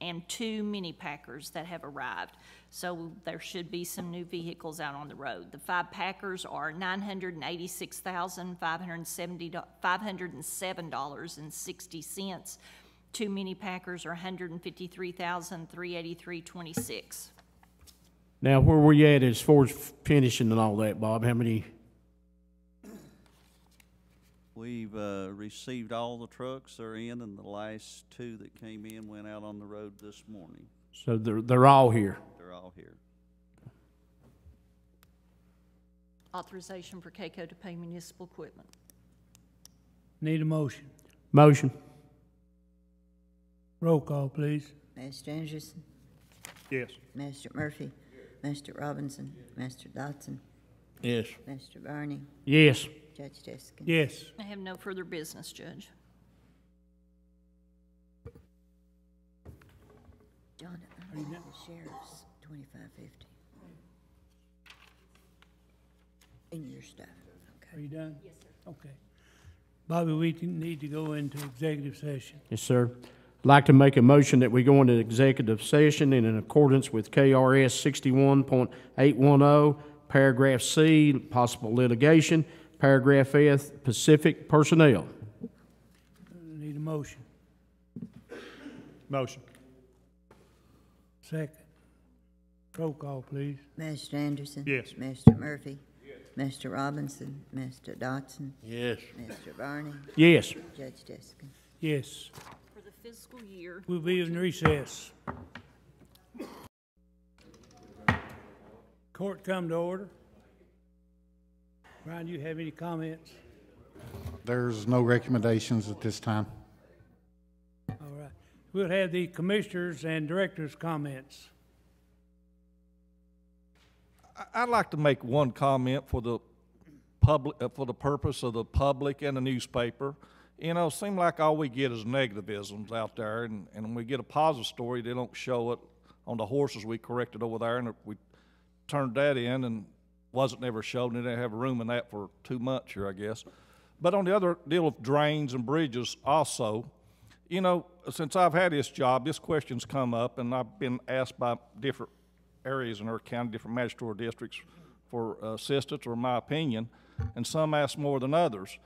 And 2 mini Packers that have arrived. So there should be some new vehicles out on the road. The 5 Packers are $986,507.60. 2 mini Packers are $153,383.26. Now, where we at as far as finishing and all that, Bob? How many? We've received all the trucks that are in, and the last 2 that came in went out on the road this morning. So they're all here. They're all here. Authorization for CAECO to pay municipal equipment. Need a motion. Motion. Roll call, please. Mr. Anderson. Yes. Mr. Murphy. Mr. Robinson. Mr. Dodson. Yes. Mr. Barney. Yes. Judge Deskin. Yes. I have no further business, Judge. John, I need the sheriff's $25.50 in your stuff. Okay. Are you done? Yes, sir. Okay. Bobby, we need to go into executive session. Yes, sir. I'd like to make a motion that we go into executive session in accordance with KRS 61.810, paragraph C, possible litigation, paragraph F, Pacific personnel. Need a motion. Motion. Second. Roll call, please. Mr. Anderson. Yes. Mr. Murphy. Mr. Robinson. Mr. Dodson. Yes. Mr. Barney. Yes. Judge Deskin. Yes. For the fiscal year. We'll be in recess. Court come to order. Brian, do you have any comments? There's no recommendations at this time. All right. We'll have the commissioners and directors' comments. I'd like to make one comment for the public, for the purpose of the public and the newspaper. You know, it seems like all we get is negativisms out there, and when we get a positive story, they don't show it on the horses we corrected over there, and we turned that in, and wasn't ever shown, and they didn't have room in that for 2 months here, I guess. But on the other deal of drains and bridges also, you know, since I've had this job, this question's come up, and I've been asked by different areas in our county, different magistrate districts for assistance or my opinion, and some ask more than others.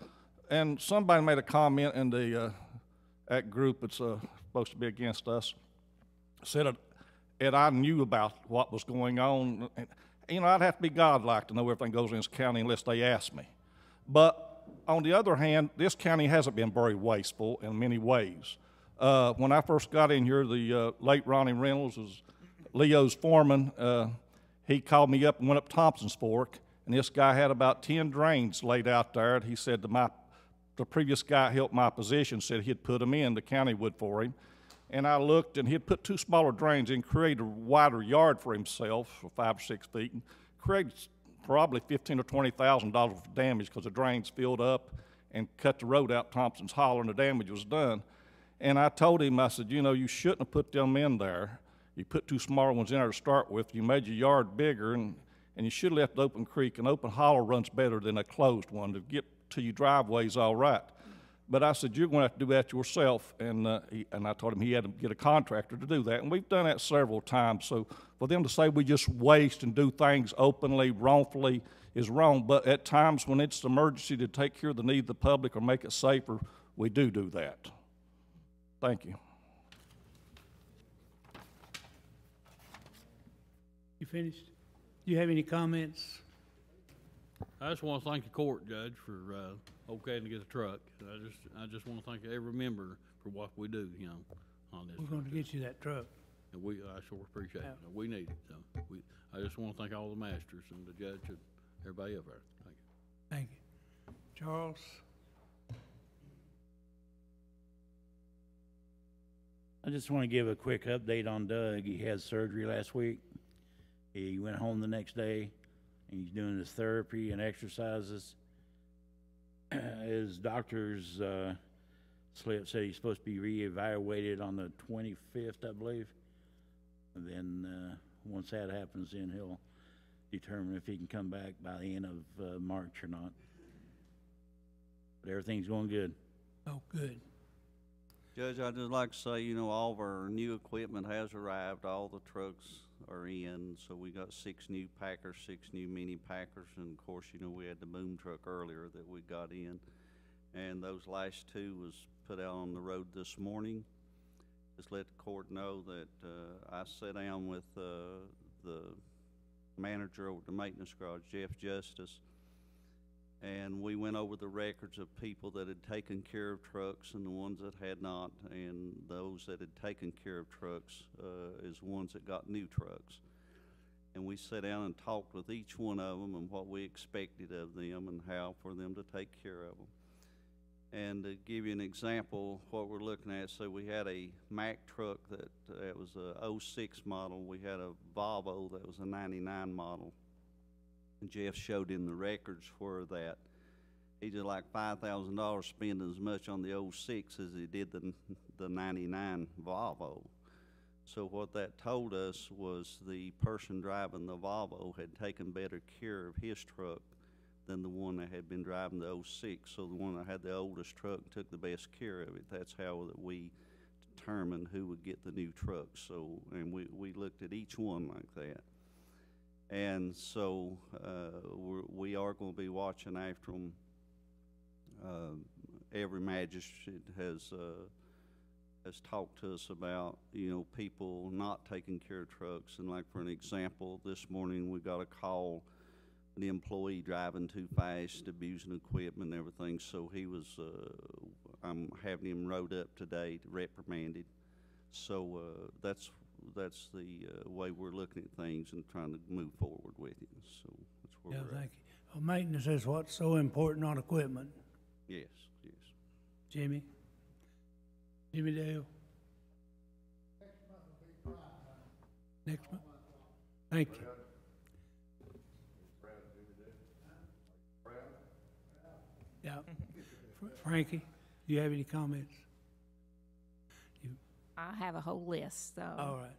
And somebody made a comment in the that group that's supposed to be against us, said that I knew about what was going on. And, you know, I'd have to be godlike to know everything goes in this county unless they ask me. But on the other hand, this county hasn't been very wasteful in many ways. When I first got in here, the late Ronnie Reynolds was Leo's foreman. He called me up and went up Thompson's Fork, and this guy had about 10 drains laid out there. And he said the previous guy helped my position, said he'd put them in, the county would for him. And I looked, and he'd put 2 smaller drains in, created a wider yard for himself for 5 or 6 feet, and created probably $15,000 or $20,000 of damage because the drains filled up and cut the road out Thompson's Holler, and the damage was done. And I told him, I said, you know, you shouldn't have put them in there. You put 2 smaller ones in there to start with. You made your yard bigger, and you should have left open creek. An open hollow runs better than a closed one. To get to your driveway's all right. But I said, you're going to have to do that yourself. And I told him he had to get a contractor to do that. And we've done that several times. So for them to say we just waste and do things openly, wrongfully, is wrong. But at times when it's an emergency to take care of the need of the public or make it safer, we do that. Thank you. You finished? Do you have any comments? I just want to thank the court, Judge, for okaying to get a truck. I just want to thank every member for what we do, you know, on this. We're going to get you that truck. And I sure appreciate it. We need it. So I just want to thank all the masters and the judge and everybody up there. Thank you. Thank you. Charles? I just want to give a quick update on Doug. He had surgery last week. He went home the next day, and he's doing his therapy and exercises. His doctor's slip said he's supposed to be reevaluated on the 25th, I believe. And then once that happens, then he'll determine if he can come back by the end of March or not. But everything's going good. Oh, good. Judge, I'd just like to say, you know, all of our new equipment has arrived. All the trucks are in. So we got 6 new Packers, 6 new mini Packers. And of course, you know, we had the boom truck earlier that we got in. And those last 2 was put out on the road this morning. Just let the court know that I sat down with the manager over the maintenance garage, Jeff Justice, and we went over the records of people that had taken care of trucks and the ones that had not, and those that had taken care of trucks is ones that got new trucks. And we sat down and talked with each one of them and what we expected of them and how for them to take care of them. And to give you an example, what we're looking at, so we had a Mack truck that was a 06 model. We had a Volvo that was a 99 model. And Jeff showed him the records for that. He did like $5,000 spending as much on the 06 as he did the 99 Volvo. So what that told us was the person driving the Volvo had taken better care of his truck than the one that had been driving the 06. So the one that had the oldest truck took the best care of it. That's how that we determined who would get the new truck. So, and we looked at each one like that. And so we are going to be watching after them. Every magistrate has talked to us about, you know, people not taking care of trucks. And like for an example, this morning we got a call, the employee driving too fast, abusing equipment and everything. So he was, I'm having him rode up today, reprimanded. So that's the way we're looking at things and trying to move forward with it. So that's where we're Thank you. Well, maintenance is what's so important on equipment. Yes, yes. Jimmy Dale. Next month. Thank you. Yeah. Frankie, do you have any comments? I have a whole list, so. All right.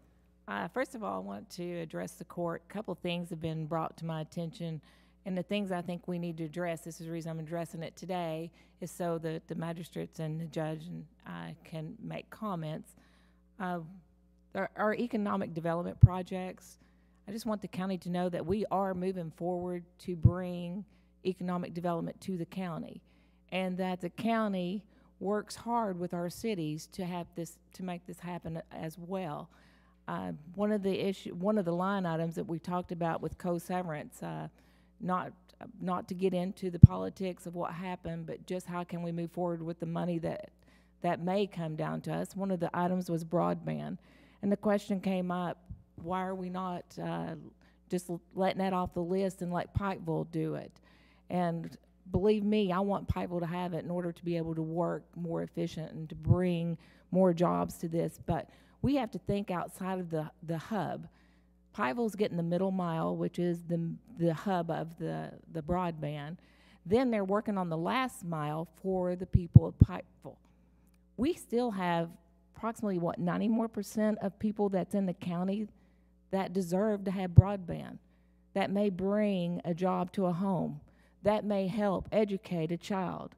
First of all, I want to address the court. A couple things have been brought to my attention, and the things I think we need to address, this is the reason I'm addressing it today, is so that the magistrates and the judge and I can make comments. There are economic development projects. I just want the county to know that we are moving forward to bring economic development to the county, and that the county works hard with our cities to have this, to make this happen as well. One of the line items that we talked about with co-severance, not to get into the politics of what happened, but just how can we move forward with the money that may come down to us. One of the items was broadband, and the question came up, why are we not just letting that off the list and let Pikeville do it? And believe me, I want Pikeville to have it in order to be able to work more efficient and to bring more jobs to this. But we have to think outside of the hub. Pikeville's getting the middle mile, which is the hub of the broadband. Then they're working on the last mile for the people of Pikeville. We still have approximately, 90% more of people that's in the county that deserve to have broadband, that may bring a job to a home, that may help educate a child.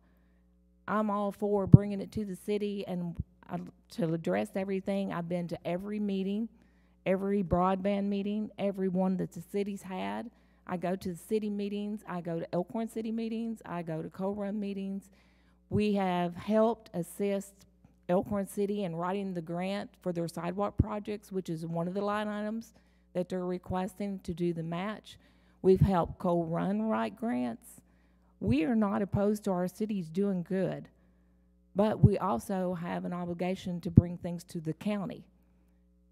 I'm all for bringing it to the city and to address everything. I've been to every meeting, every broadband meeting, every one that the city's had. I go to the city meetings, I go to Elkhorn City meetings, I go to co-run meetings. We have helped assist Elkhorn City in writing the grant for their sidewalk projects, which is one of the line items that they're requesting to do the match. We've helped co-run write grants. We are not opposed to our cities doing good, but we also have an obligation to bring things to the county.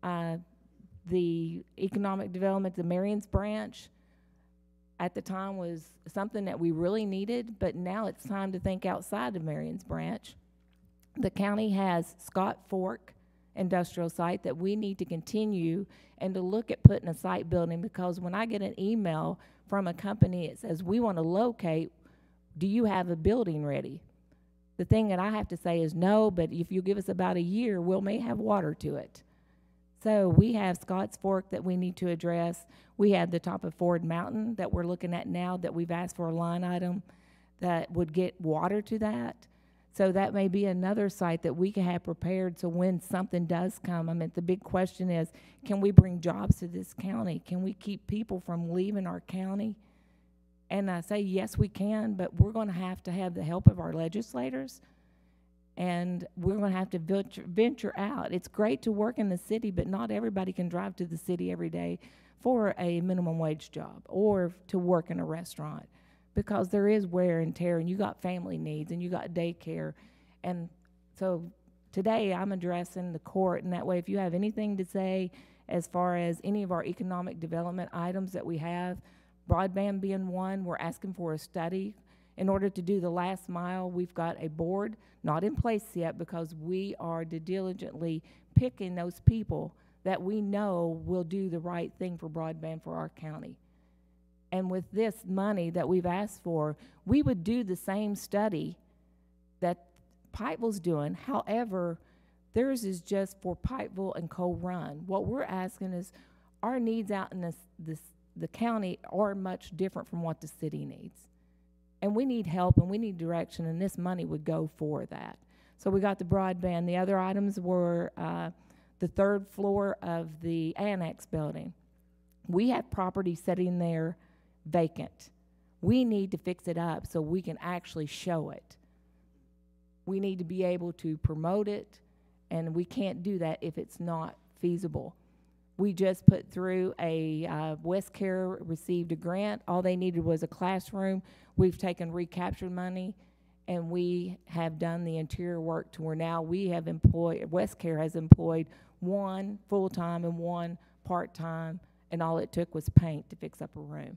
The economic development, the Marion's branch, at the time was something that we really needed, but now it's time to think outside of Marion's branch. The county has Scott Fork industrial site that we need to continue and to look at putting a site building, because when I get an email from a company that says, we want to locate, do you have a building ready? The thing that I have to say is no, but if you give us about a year, we may have water to it. So we have Scott's Fork that we need to address. We have the top of Ford Mountain that we're looking at now that we've asked for a line item that would get water to that. So that may be another site that we can have prepared so when something does come, I mean, the big question is, can we bring jobs to this county? Can we keep people from leaving our county? And I say, yes, we can, but we're going to have the help of our legislators, and we're going to have to venture out. It's great to work in the city, but not everybody can drive to the city every day for a minimum wage job or to work in a restaurant, because there is wear and tear, and you got family needs, and you got daycare. And so today I'm addressing the court, and that way if you have anything to say as far as any of our economic development items that we have, broadband being one, we're asking for a study. In order to do the last mile, we've got a board not in place yet, because we are diligently picking those people that we know will do the right thing for broadband for our county. And with this money that we've asked for, we would do the same study that Pikeville's doing. However, theirs is just for Pikeville and co-run. What we're asking is, our needs out in the county are much different from what the city needs. And we need help and we need direction, and this money would go for that. So we got the broadband. The other items were the third floor of the annex building. We have property sitting there vacant. We need to fix it up so we can actually show it. We need to be able to promote it, and we can't do that if it's not feasible. We just put through a West Care received a grant. All they needed was a classroom. We've taken recaptured money, and we have done the interior work to where now we have employed, West Care has employed one full-time and one part-time, and all it took was paint to fix up a room.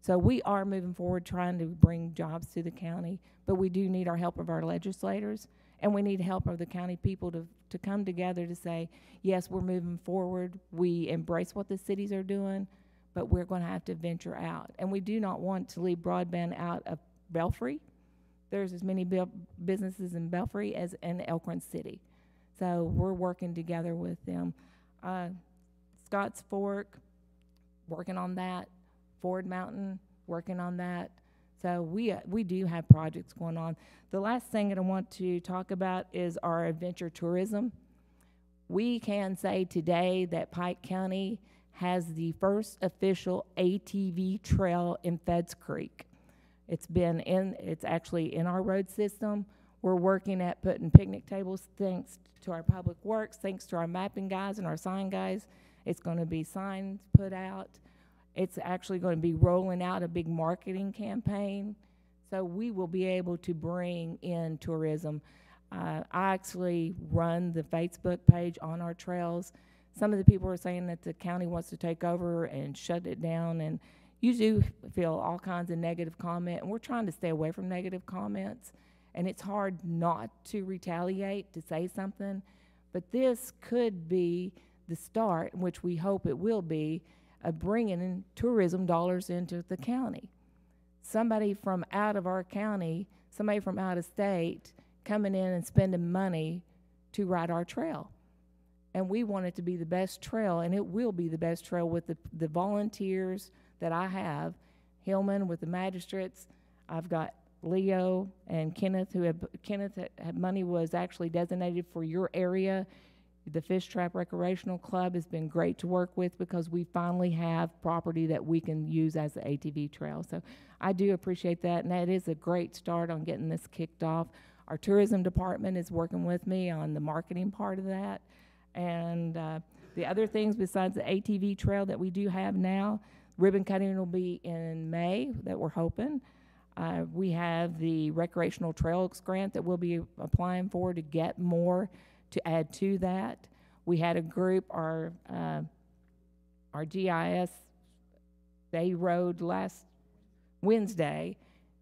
So we are moving forward trying to bring jobs to the county, but we do need our help of our legislators, and we need help of the county people to come together to say, yes, we're moving forward. We embrace what the cities are doing, but we're going to have to venture out. And we do not want to leave broadband out of Belfry. There's as many businesses in Belfry as in Elkhorn City. So we're working together with them. Scotts Fork, working on that. Ford Mountain, working on that. So we do have projects going on. The last thing that I want to talk about is our adventure tourism. We can say today that Pike County has the first official ATV trail in Feds Creek. It's actually in our road system. We're working at putting picnic tables, thanks to our public works, thanks to our mapping guys and our sign guys. It's going to be signs put out. It's actually going to be rolling out a big marketing campaign. So we will be able to bring in tourism. I actually run the Facebook page on our trails. Some of the people are saying that the county wants to take over and shut it down, and you do feel all kinds of negative comment, and we're trying to stay away from negative comments, and it's hard not to retaliate, to say something, but this could be the start, which we hope it will be, of bringing in tourism dollars into the county. Somebody from out of our county, somebody from out of state, coming in and spending money to ride our trail. And we want it to be the best trail, and it will be the best trail with the volunteers that I have. Hillman with the magistrates. I've got Leo and Kenneth, money was actually designated for your area. The Fish Trap Recreational Club has been great to work with because we finally have property that we can use as the ATV trail. So I do appreciate that, and that is a great start on getting this kicked off. Our tourism department is working with me on the marketing part of that. And the other things besides the ATV trail that we do have now, ribbon cutting will be in May that we're hoping. We have the recreational trails grant that we'll be applying for to get more to add to that. We had a group, our GIS, they rode last Wednesday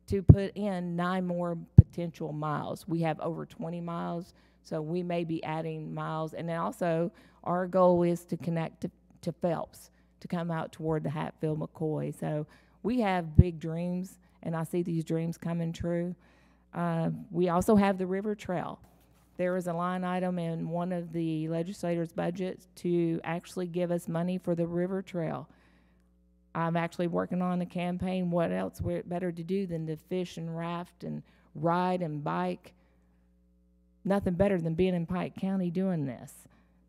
to put in 9 more potential miles. We have over 20 miles, so we may be adding miles. And then also, our goal is to connect to Phelps, to come out toward the Hatfield-McCoy. So we have big dreams, and I see these dreams coming true. We also have the River Trail. There is a line item in one of the legislators' budgets to actually give us money for the River Trail. I'm actually working on a campaign. What else better to do than to fish and raft and ride and bike? Nothing better than being in Pike County doing this.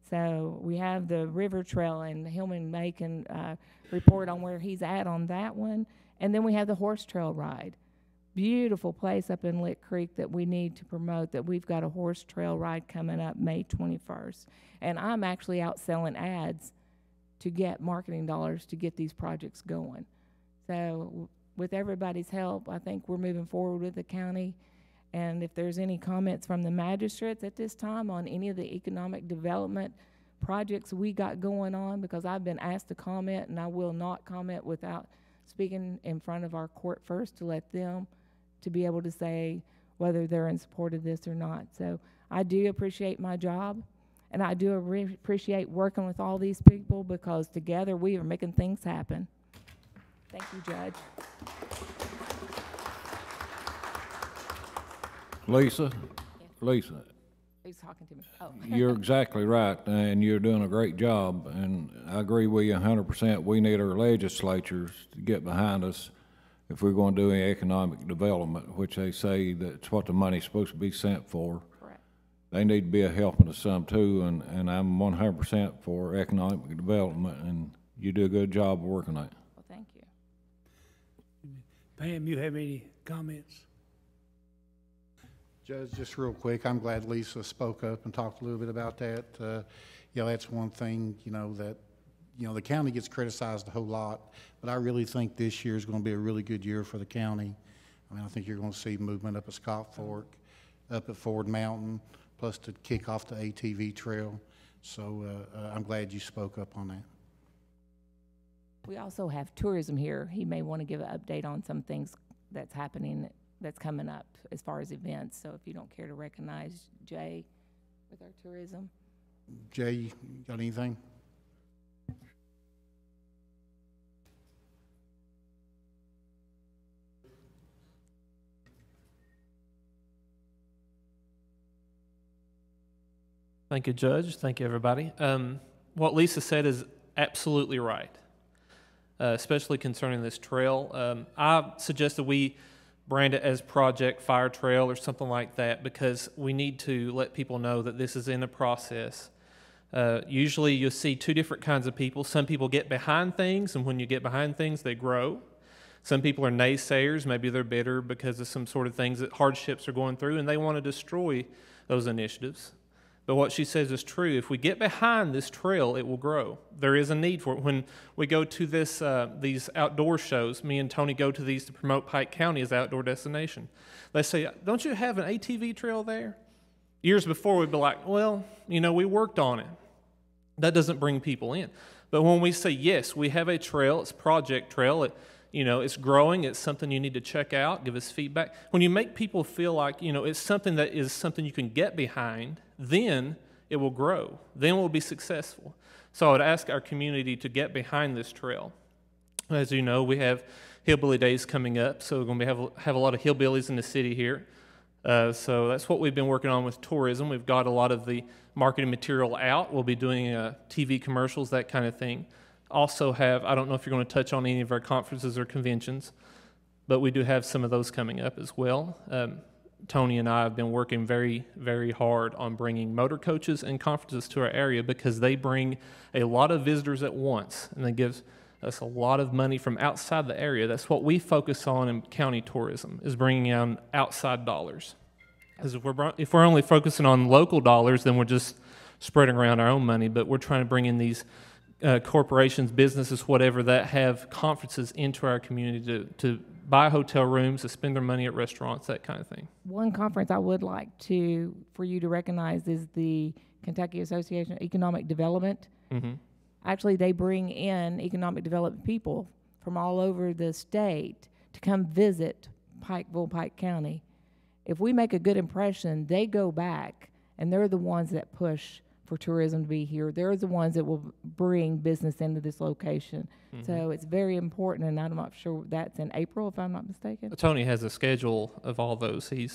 So we have the River Trail, and Hillman May can report on where he's at on that one. And then we have the horse trail ride. Beautiful place up in Lick Creek that we need to promote, that we've got a horse trail ride coming up May 21st. And I'm actually out selling ads to get marketing dollars to get these projects going. So with everybody's help, I think we're moving forward with the county. And if there's any comments from the magistrates at this time on any of the economic development projects we got going on, because I've been asked to comment, and I will not comment without speaking in front of our court first to let them to be able to say whether they're in support of this or not. So I do appreciate my job, and I do appreciate working with all these people, because together we are making things happen. Thank you, Judge. Lisa? Yes. Lisa, Who's talking to me? Oh. you're exactly right, and you're doing a great job, and I agree with you 100%. We need our legislatures to get behind us if we're going to do any economic development, which they say that's what the money's supposed to be sent for. Correct. They need to be a helping to some too, and I'm 100% for economic development, and you do a good job of working on it. Well, thank you. Pam, you have any comments? Judge, just real quick, I'm glad Lisa spoke up and talked a little bit about that. You know, that's one thing, that, the county gets criticized a whole lot, but I really think this year is going to be a really good year for the county. I mean, I think you're going to see movement up at Scott Fork, up at Ford Mountain, plus to kick off the ATV trail. So I'm glad you spoke up on that. We also have tourism here. He may want to give an update on some things that's happening, that's coming up as far as events. So if you don't care to recognize Jay with our tourism. Jay, you got anything? Thank you, Judge. Thank you, everybody. What Lisa said is absolutely right, especially concerning this trail. I suggest that we brand it as Project Fire Trail or something like that, because we need to let people know that this is in a process. Usually you'll see two different kinds of people. Some people get behind things, and when you get behind things, they grow. Some people are naysayers. Maybe they're bitter because of some sort of things that hardships are going through, and they want to destroy those initiatives. But what she says is true. If we get behind this trail, it will grow. There is a need for it. When we go to these outdoor shows, me and Tony go to these to promote Pike County as outdoor destination. They say, don't you have an ATV trail there? Years before, we'd be like, well, you know, we worked on it. That doesn't bring people in. But when we say, yes, we have a trail, it's Project Trail, it's growing, it's something you need to check out, give us feedback. When you make people feel like, it's something that is something you can get behind, then it will grow. Then we'll be successful. So I would ask our community to get behind this trail. As you know, we have Hillbilly Days coming up, so we're going to have a lot of hillbillies in the city here. So that's what we've been working on with tourism. We've got a lot of the marketing material out. We'll be doing TV commercials, that kind of thing. Also have, I don't know if you're going to touch on any of our conferences or conventions, but we do have some of those coming up as well. Tony and I have been working very, very hard on bringing motor coaches and conferences to our area, because they bring a lot of visitors at once, and they give us a lot of money from outside the area. That's what we focus on in county tourism, is bringing in outside dollars. Because if we're only focusing on local dollars, then we're just spreading around our own money, but we're trying to bring in these corporations, businesses, whatever, that have conferences into our community to buy hotel rooms, to spend their money at restaurants, that kind of thing. One conference I would like for you to recognize is the Kentucky Association of Economic Development. Mm-hmm. Actually, they bring in economic development people from all over the state to come visit Pike County. If we make a good impression, they go back, and they're the ones that push for tourism to be here. They're the ones that will bring business into this location. Mm-hmm. So it's very important, and I'm not sure that's in April, if I'm not mistaken. Tony has a schedule of all those. He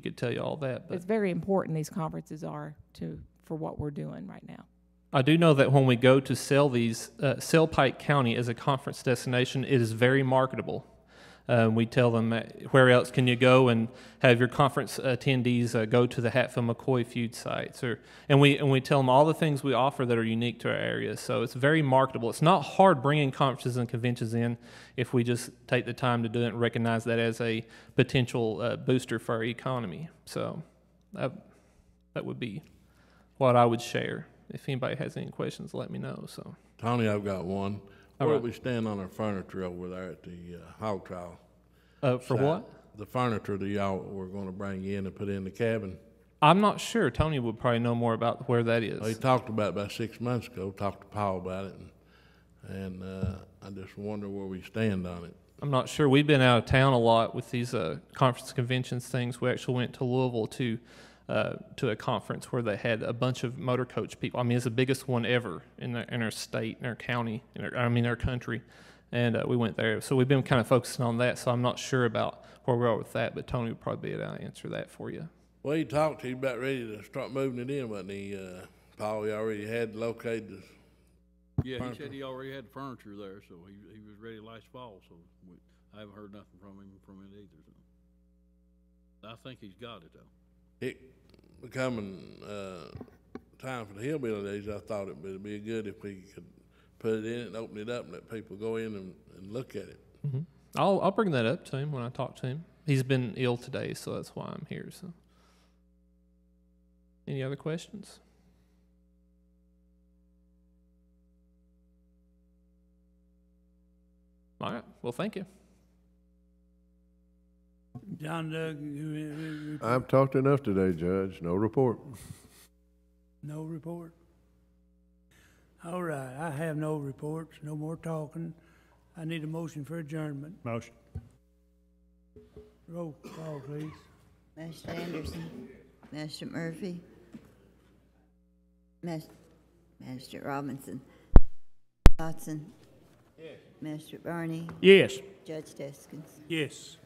could tell you all that. But it's very important, these conferences are for what we're doing right now. I do know that when we go to sell Pike County as a conference destination, it is very marketable. We tell them, where else can you go and have your conference attendees go to the Hatfield-McCoy feud sites? And we tell them all the things we offer that are unique to our area. So it's very marketable. It's not hard bringing conferences and conventions in if we just take the time to do it and recognize that as a potential booster for our economy. So that would be what I would share. If anybody has any questions, let me know. So, Tony, I've got one. All Where right. we stand on our furniture over there at the hog trial? For what? The furniture that y'all were going to bring in and put in the cabin. I'm not sure. Tony would probably know more about where that is. Well, he talked about it about 6 months ago. Talked to Paul about it, and I just wonder where we stand on it. I'm not sure. We've been out of town a lot with these conference conventions things. We actually went to Louisville to a conference where they had a bunch of motor coach people. I mean, it's the biggest one ever in our state, in our county, our country. And we went there. So we've been kind of focusing on that. So I'm not sure about where we are with that, but Tony would probably be able to answer that for you. Well, he talked. He about ready to start moving it in, wasn't he? Paul, he already had located the Yeah, furniture. he said he already had furniture there, so he was ready last fall. So I haven't heard nothing from it either. So I think he's got it though. It becoming time for the Hillbilly Days. I thought it would be good if we could put it in and open it up and let people go in and look at it. Mm-hmm. I'll bring that up to him when I talk to him. He's been ill today, so that's why I'm here. So, any other questions? All right. Well, thank you. John Doug, I've talked enough today, Judge. No report. no report? All right, I have no reports, no more talking. I need a motion for adjournment. Motion. Roll call, please. Master Anderson, Master Murphy, Master Robinson, Dotson, Master Barney. Yes. Judge Deskins. Yes.